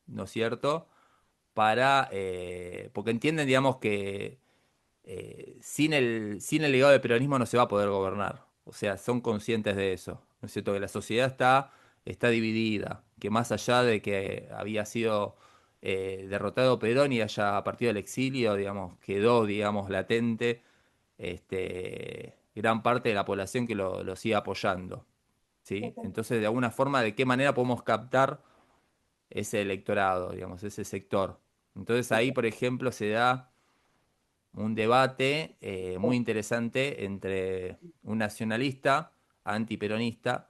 ¿no es cierto? Porque entienden, digamos, que sin el legado del peronismo no se va a poder gobernar. O sea, son conscientes de eso, ¿no es cierto? Que la sociedad está dividida, que más allá de que había sido derrotado Perón y haya partido al exilio, digamos, quedó, digamos, latente gran parte de la población que lo sigue apoyando, ¿sí? Entonces, de alguna forma, ¿de qué manera podemos captar ese electorado, digamos, ese sector? Entonces ahí, por ejemplo, se da un debate muy interesante entre un nacionalista antiperonista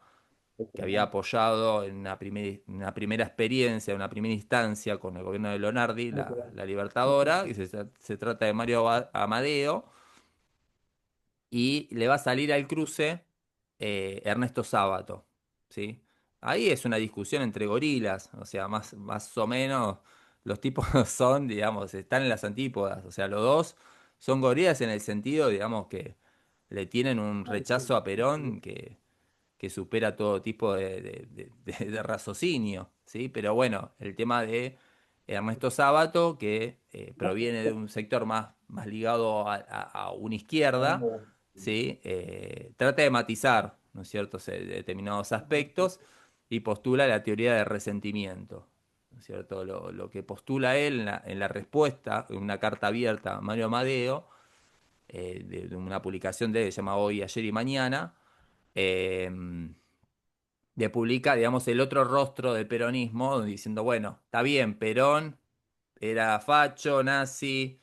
que había apoyado en una primera experiencia, en una primera instancia con el gobierno de Leonardi, la Libertadora, que se trata de Mario Amadeo, y le va a salir al cruce Ernesto Sábato, ¿sí? Ahí es una discusión entre gorilas, o sea, más o menos los tipos son, digamos, están en las antípodas, o sea, los dos son gorilas en el sentido, digamos, que le tienen un rechazo a Perón que supera todo tipo de raciocinio, ¿sí? Pero bueno, el tema de Ernesto Sábato, que proviene de un sector más ligado a una izquierda, ¿sí? Trata de matizar, ¿no es cierto?, determinados aspectos y postula la teoría de resentimiento, ¿no es cierto? Lo que postula él en la respuesta, en una carta abierta a Mario Amadeo, de una publicación de él, se llama Hoy, Ayer y Mañana, eh, le publica, digamos, el otro rostro del peronismo, diciendo, bueno, está bien, Perón era facho, nazi,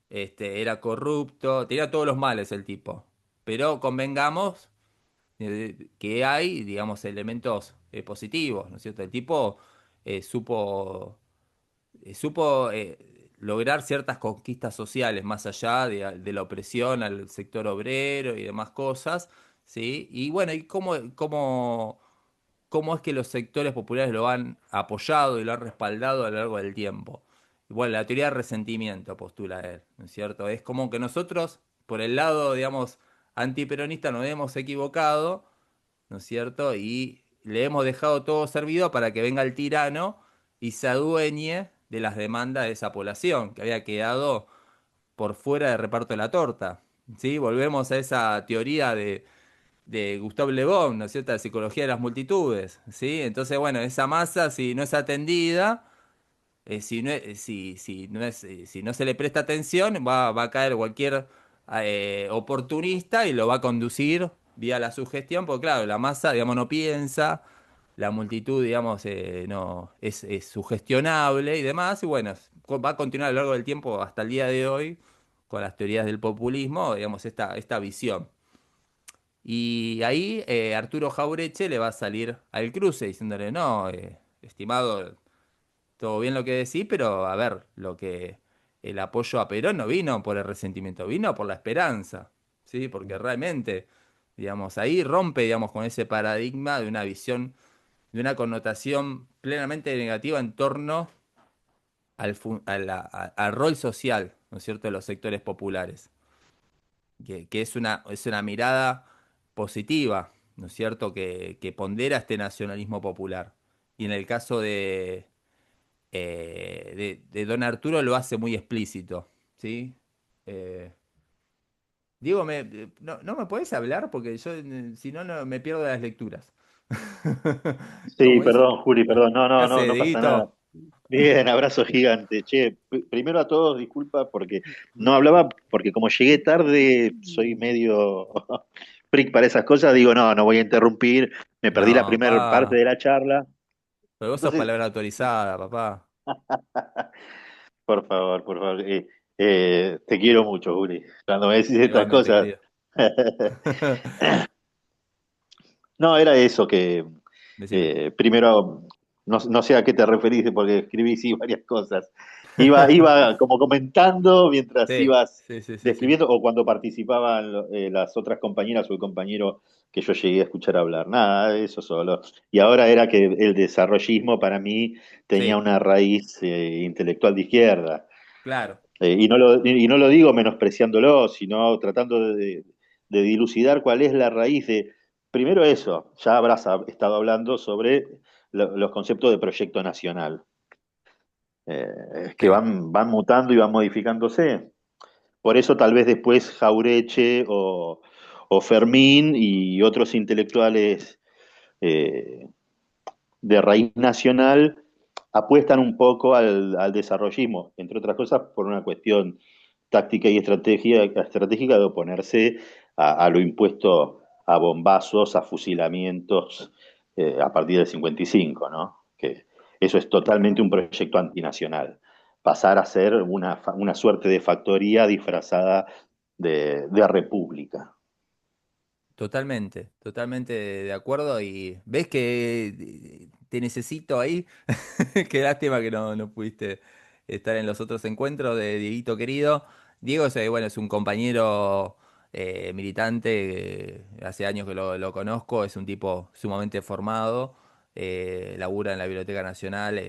era corrupto, tenía todos los males el tipo. Pero convengamos que hay, digamos, elementos positivos, ¿no es cierto? El tipo supo lograr ciertas conquistas sociales más allá de la opresión al sector obrero y demás cosas, ¿sí? Y bueno, ¿y cómo es que los sectores populares lo han apoyado y lo han respaldado a lo largo del tiempo? Bueno, la teoría de resentimiento postula él, ¿no es cierto? Es como que nosotros, por el lado, digamos, antiperonista, nos hemos equivocado, ¿no es cierto? Y le hemos dejado todo servido para que venga el tirano y se adueñe de las demandas de esa población que había quedado por fuera del reparto de la torta. ¿Sí? Volvemos a esa teoría de Gustave Le Bon, ¿no es cierto? La psicología de las multitudes, ¿sí? Entonces, bueno, esa masa, si no es atendida, si no se le presta atención, va a caer cualquier oportunista y lo va a conducir vía la sugestión, porque claro, la masa, digamos, no piensa, la multitud, digamos, no es sugestionable y demás, y bueno, va a continuar a lo largo del tiempo hasta el día de hoy con las teorías del populismo, digamos, esta visión. Y ahí Arturo Jaureche le va a salir al cruce diciéndole, no, estimado, todo bien lo que decís, pero a ver, el apoyo a Perón no vino por el resentimiento, vino por la esperanza, ¿sí? Porque realmente, digamos, ahí rompe, digamos, con ese paradigma de una visión, de una connotación plenamente negativa en torno al rol social, ¿no es cierto?, de los sectores populares, que es una mirada positiva, ¿no es cierto?, que pondera este nacionalismo popular. Y en el caso de Don Arturo lo hace muy explícito, ¿sí? Eh, Diego, no me podés hablar porque yo, si no, me pierdo las lecturas. Sí, ¿Cómo es? perdón, Juli, perdón. No, ¿Qué no, no, hace, no pasa nada. Dieguito? Bien, abrazo gigante. Che, primero a todos, disculpa porque no hablaba, porque como llegué tarde, soy medio freak para esas cosas, digo, no, no voy a interrumpir, me perdí la No, primera parte pa. de la charla. Pero vos sos Entonces, palabra autorizada, papá. por favor, te quiero mucho, Juli, cuando me decís estas Igualmente, cosas. querido. No, era eso que Decime. primero, no sé a qué te referís, porque escribí sí varias cosas. Iba como comentando mientras Sí, ibas sí, sí, sí, sí. describiendo o cuando participaban las otras compañeras o el compañero que yo llegué a escuchar hablar. Nada, eso solo. Y ahora era que el desarrollismo para mí tenía Sí, una raíz intelectual de izquierda. claro. Y no lo digo menospreciándolo, sino tratando de dilucidar cuál es la raíz de, primero eso, ya habrás estado hablando sobre los conceptos de proyecto nacional, que Sí, van mutando y van modificándose. Por eso tal vez después Jaureche o Fermín y otros intelectuales eh, de raíz nacional apuestan un poco al desarrollismo, entre otras cosas por una cuestión táctica y estratégica de oponerse a lo impuesto a bombazos, a fusilamientos a partir del 55, ¿no? Que eso es totalmente un proyecto antinacional. Pasar a ser una suerte de factoría disfrazada de república. Totalmente, totalmente de acuerdo. Y ves que te necesito ahí. Qué lástima que no pudiste estar en los otros encuentros de Dieguito querido. Diego bueno, es un compañero militante, hace años que lo conozco, es un tipo sumamente formado, labura en la Biblioteca Nacional,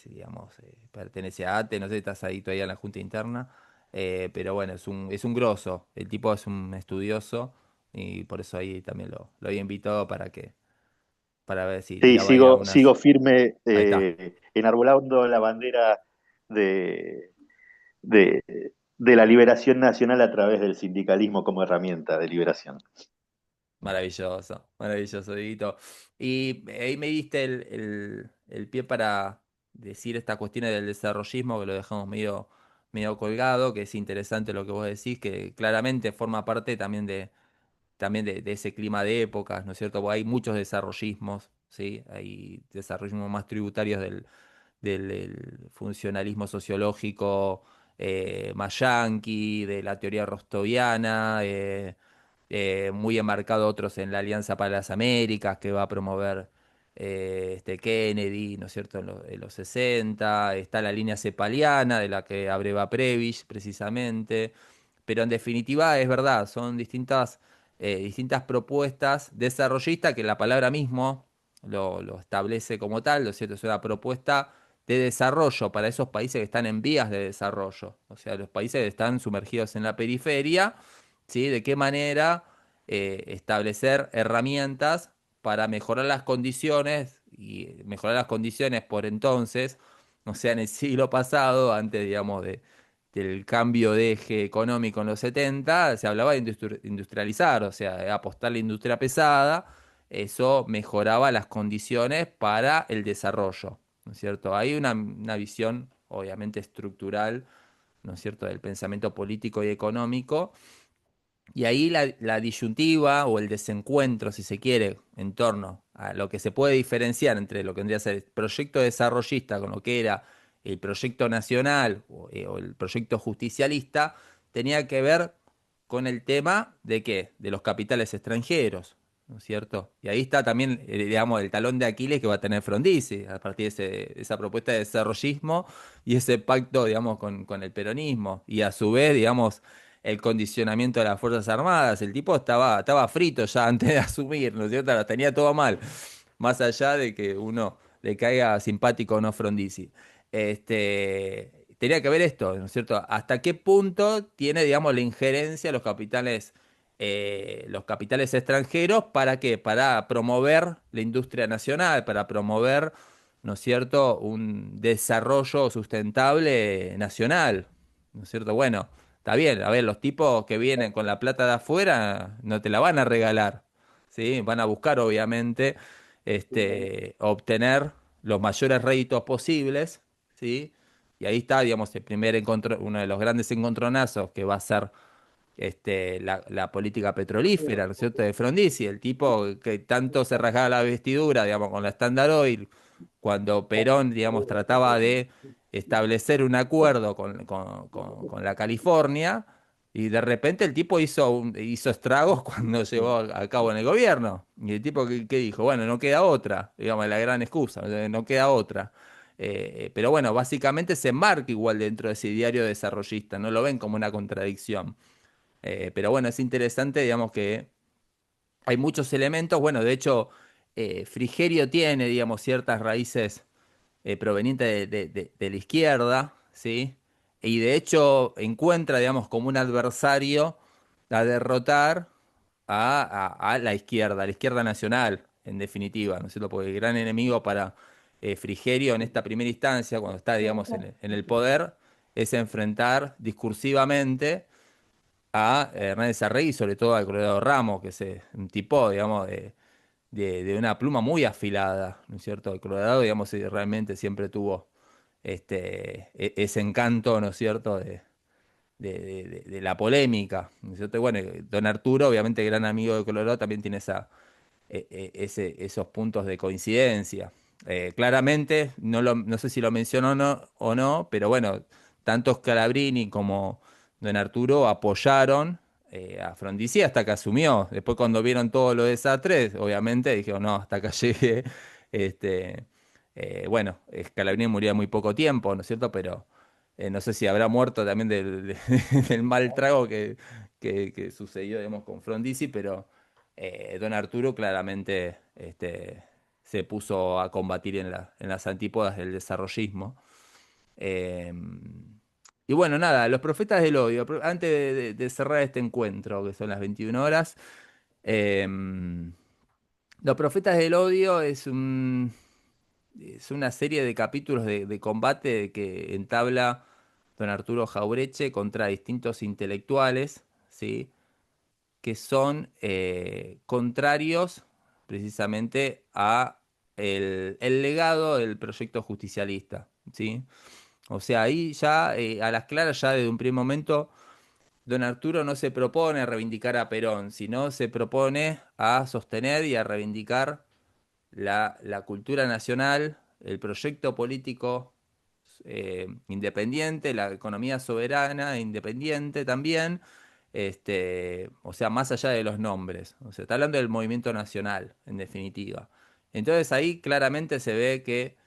digamos, pertenece a ATE, no sé si estás ahí todavía en la Junta Interna, pero bueno, es un grosso, el tipo es un estudioso y por eso ahí también lo había invitado para ver si Sí, tiraba ahí sigo algunas. firme Ahí está. enarbolando la bandera de, de, de la liberación nacional a través del sindicalismo como herramienta de liberación. Maravilloso, maravilloso, Dieguito. Y ahí me diste el pie para decir estas cuestiones del desarrollismo, que lo dejamos medio colgado, que es interesante lo que vos decís, que claramente forma parte también de ese clima de épocas, ¿no es cierto? Porque hay muchos desarrollismos, ¿sí? Hay desarrollismos más tributarios del funcionalismo sociológico más yanqui, de la teoría rostoviana, muy enmarcado otros en la Alianza para las Américas, que va a promover Kennedy, ¿no es cierto?, en los 60. Está la línea cepaliana, de la que abreva Prebisch, precisamente. Pero en definitiva, es verdad, son distintas propuestas desarrollistas que la palabra mismo lo establece como tal, ¿no es cierto? Es una propuesta de desarrollo para esos países que están en vías de desarrollo, o sea, los países que están sumergidos en la periferia, ¿sí? De qué manera establecer herramientas para mejorar las condiciones y mejorar las condiciones por entonces, o sea, en el siglo pasado, antes, digamos, del cambio de eje económico en los 70 se hablaba de industrializar, o sea, de apostar a la industria pesada, eso mejoraba las condiciones para el desarrollo, ¿no es cierto? Hay una visión, obviamente, estructural, ¿no es cierto?, del pensamiento político y económico, y ahí la disyuntiva o el desencuentro, si se quiere, en torno a lo que se puede diferenciar entre lo que vendría a ser el proyecto desarrollista con lo que era el proyecto nacional o el proyecto justicialista, tenía que ver con el tema de qué, de los capitales extranjeros, ¿no es cierto? Y ahí está también, digamos, el talón de Aquiles que va a tener Frondizi a partir de esa propuesta de desarrollismo y ese pacto, digamos, con el peronismo. Y a su vez, digamos, el condicionamiento de las Fuerzas Armadas. El tipo estaba frito ya antes de asumir, ¿no es cierto? Lo tenía todo mal. Más allá de que uno le caiga simpático o no Frondizi. Tenía que ver esto, ¿no es cierto? ¿Hasta qué punto tiene, digamos, la injerencia los capitales extranjeros? ¿Para qué? Para promover la industria nacional, para promover, ¿no es cierto?, un desarrollo sustentable nacional, ¿no es cierto? Bueno, está bien, a ver, los tipos que vienen con la plata de afuera no te la van a regalar, ¿sí? Van a buscar, obviamente, obtener los mayores réditos posibles, ¿sí? Y ahí está, digamos, uno de los grandes encontronazos que va a ser la política petrolífera, ¿no es cierto?, de Frondizi, el tipo que tanto se rasgaba la vestidura, digamos, con la Standard Oil, cuando Perón, digamos, trataba de establecer un acuerdo con la California, y de repente el tipo hizo estragos cuando llevó a cabo en el gobierno. Y el tipo que dijo, bueno, no queda otra, digamos, la gran excusa, no queda otra. Pero bueno, básicamente se enmarca igual dentro de ese diario desarrollista, no lo ven como una contradicción. Pero bueno, es interesante, digamos, que hay muchos elementos. Bueno, de hecho, Frigerio tiene, digamos, ciertas raíces provenientes de la izquierda, ¿sí? Y de hecho encuentra, digamos, como un adversario a derrotar a la izquierda nacional, en definitiva, ¿no es cierto? Porque el gran enemigo para Frigerio en esta primera instancia, cuando está, digamos, en el poder, es enfrentar discursivamente a Hernández Arregui, sobre todo al Colorado Ramos, que es un tipo, digamos, de una pluma muy afilada, ¿no es cierto? El Colorado, digamos, realmente siempre tuvo ese encanto, ¿no es cierto?, de la polémica, ¿no es cierto? Y bueno, don Arturo, obviamente gran amigo de Colorado, también tiene esos puntos de coincidencia. Claramente, no sé si lo mencionó o no, pero bueno, tanto Scalabrini como don Arturo apoyaron a Frondizi hasta que asumió. Después cuando vieron todo lo desastres, obviamente dijeron, no, hasta acá llegué. Este, bueno, Scalabrini murió de muy poco tiempo, ¿no es cierto? Pero no sé si habrá muerto también del mal trago que sucedió, digamos, con Frondizi, pero don Arturo claramente se puso a combatir en las antípodas del desarrollismo. Eh, y bueno, nada, los profetas del odio. Antes de cerrar este encuentro, que son las 21 horas, eh, los profetas del odio es una serie de capítulos de combate que entabla don Arturo Jaureche contra distintos intelectuales, ¿sí? Que son contrarios precisamente a el legado del proyecto justicialista, ¿sí? O sea, ahí ya, a las claras, ya desde un primer momento, don Arturo no se propone reivindicar a Perón, sino se propone a sostener y a reivindicar la cultura nacional, el proyecto político independiente, la economía soberana e independiente también, o sea, más allá de los nombres. O sea, está hablando del movimiento nacional, en definitiva. Entonces ahí claramente se ve que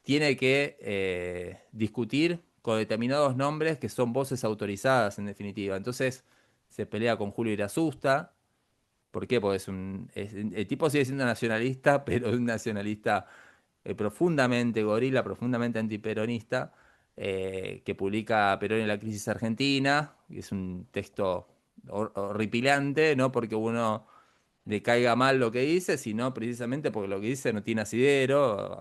tiene que discutir con determinados nombres que son voces autorizadas, en definitiva. Entonces se pelea con Julio Irasusta. ¿Por qué? Porque el tipo sigue siendo nacionalista, pero es un nacionalista profundamente gorila, profundamente antiperonista, que publica Perón en la crisis argentina, y es un texto horripilante, no porque uno le caiga mal lo que dice, sino precisamente porque lo que dice no tiene asidero,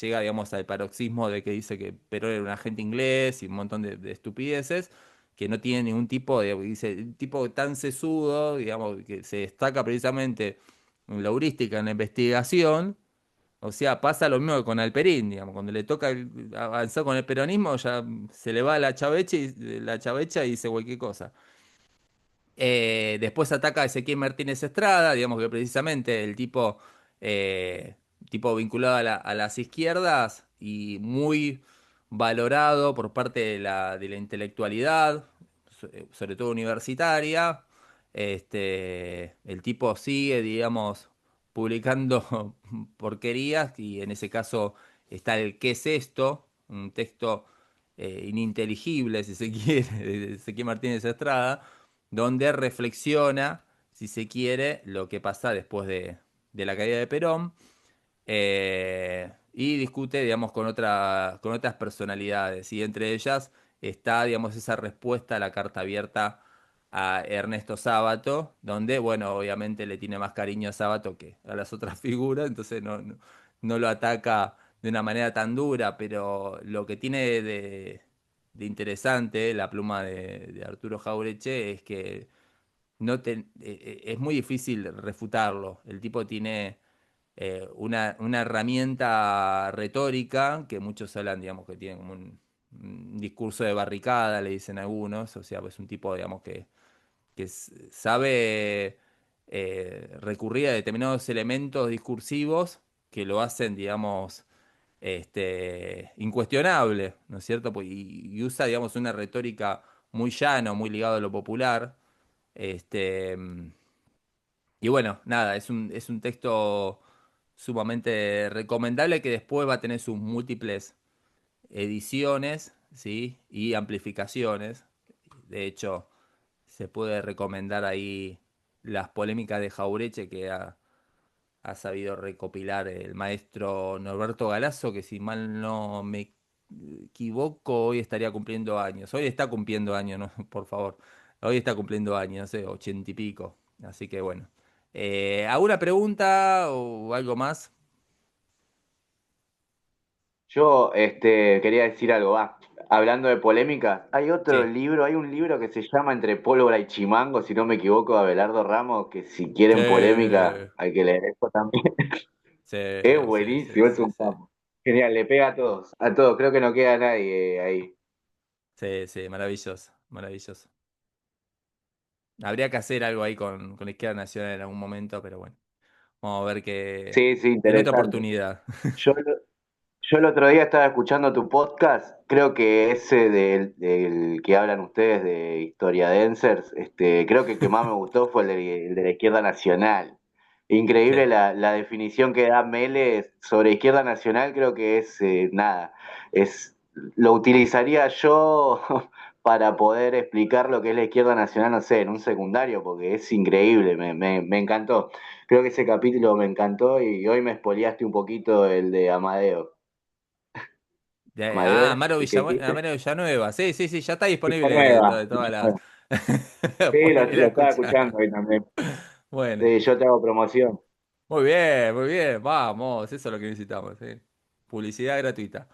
llega, digamos, al paroxismo de que dice que Perón era un agente inglés y un montón de estupideces, que no tiene ningún tipo de, dice, un tipo tan sesudo, digamos, que se destaca precisamente en la heurística, en la investigación. O sea, pasa lo mismo que con Alperín, digamos, cuando le toca avanzar con el peronismo, ya se le va la chavecha y dice cualquier cosa. Después ataca a Ezequiel Martínez Estrada, digamos que precisamente el tipo vinculado a las izquierdas y muy valorado por parte de la intelectualidad, sobre todo universitaria. El tipo sigue, digamos, publicando porquerías y en ese caso está el ¿Qué es esto? Un texto ininteligible, si se quiere, de Ezequiel Martínez Estrada donde reflexiona, si se quiere, lo que pasa después de la caída de Perón, y discute, digamos, con otras personalidades, y entre ellas está, digamos, esa respuesta a la carta abierta a Ernesto Sábato, donde, bueno, obviamente le tiene más cariño a Sábato que a las otras figuras, entonces no lo ataca de una manera tan dura, pero lo que tiene de interesante la pluma de Arturo Jaureche es que es muy difícil refutarlo. El tipo tiene una herramienta retórica que muchos hablan, digamos, que tiene como un discurso de barricada, le dicen algunos. O sea, es un tipo, digamos, que sabe recurrir a determinados elementos discursivos que lo hacen, digamos, incuestionable, ¿no es cierto? Y usa, digamos, una retórica muy llana, muy ligada a lo popular. Este, y bueno, nada, es un texto sumamente recomendable que después va a tener sus múltiples ediciones, ¿sí? Y amplificaciones. De hecho, se puede recomendar ahí las polémicas de Jaureche que ha sabido recopilar el maestro Norberto Galazo, que si mal no me equivoco, hoy estaría cumpliendo años. Hoy está cumpliendo años, ¿no? Por favor. Hoy está cumpliendo años, no sé, 80 y pico. Así que bueno. ¿Alguna pregunta o algo más? Yo quería decir algo, hablando de polémica, hay otro Sí. libro, hay un libro que se llama Entre pólvora y chimango, si no me equivoco, de Abelardo Ramos, que si Sí, quieren polémica hay que leer eso también. sí, Es sí, sí, buenísimo, es sí, un sí. capo. Genial, le pega a todos, creo que no queda nadie ahí. Sí, sí, maravilloso, maravilloso. Habría que hacer algo ahí con la izquierda nacional en algún momento, pero bueno, vamos a ver que Sí, sí, en otra interesante. oportunidad. Yo, yo el otro día estaba escuchando tu podcast, creo que ese del que hablan ustedes de historiadensers, creo que el que más me gustó fue el de la izquierda nacional. Increíble Sí. la definición que da Mele sobre izquierda nacional, creo que es nada, lo utilizaría yo para poder explicar lo que es la izquierda nacional, no sé, en un secundario, porque es increíble, me encantó. Creo que ese capítulo me encantó y hoy me espoliaste un poquito el de Amadeo. ¿Amadeo era? ¿El que dijiste? Amaro Villanueva. Sí, sí, sí, ya está disponible Villanueva. de todas las. Villanueva. Sí, Pueden ir a lo estaba escuchar. escuchando hoy también. Bueno, Sí, yo te hago promoción. muy bien, vamos, eso es lo que necesitamos, ¿sí? Publicidad gratuita.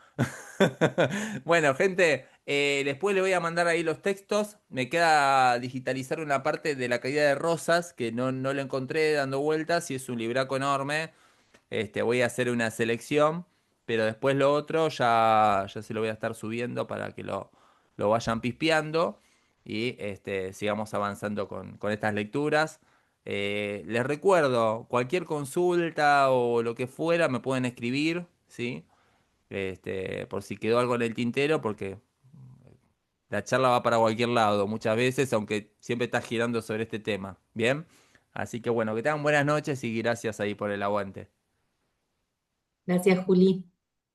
Bueno, gente, después le voy a mandar ahí los textos. Me queda digitalizar una parte de la caída de Rosas, que no lo encontré dando vueltas, y es un libraco enorme. Voy a hacer una selección, pero después lo otro ya se lo voy a estar subiendo para que lo vayan pispeando y sigamos avanzando con estas lecturas. Les recuerdo, cualquier consulta o lo que fuera, me pueden escribir, ¿sí? Por si quedó algo en el tintero, porque la charla va para cualquier lado muchas veces, aunque siempre está girando sobre este tema. ¿Bien? Así que bueno, que tengan buenas noches y gracias ahí por el aguante. Gracias, Juli.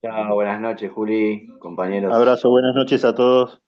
Chao, buenas noches, Juli, compañeros. Abrazo, buenas noches a todos.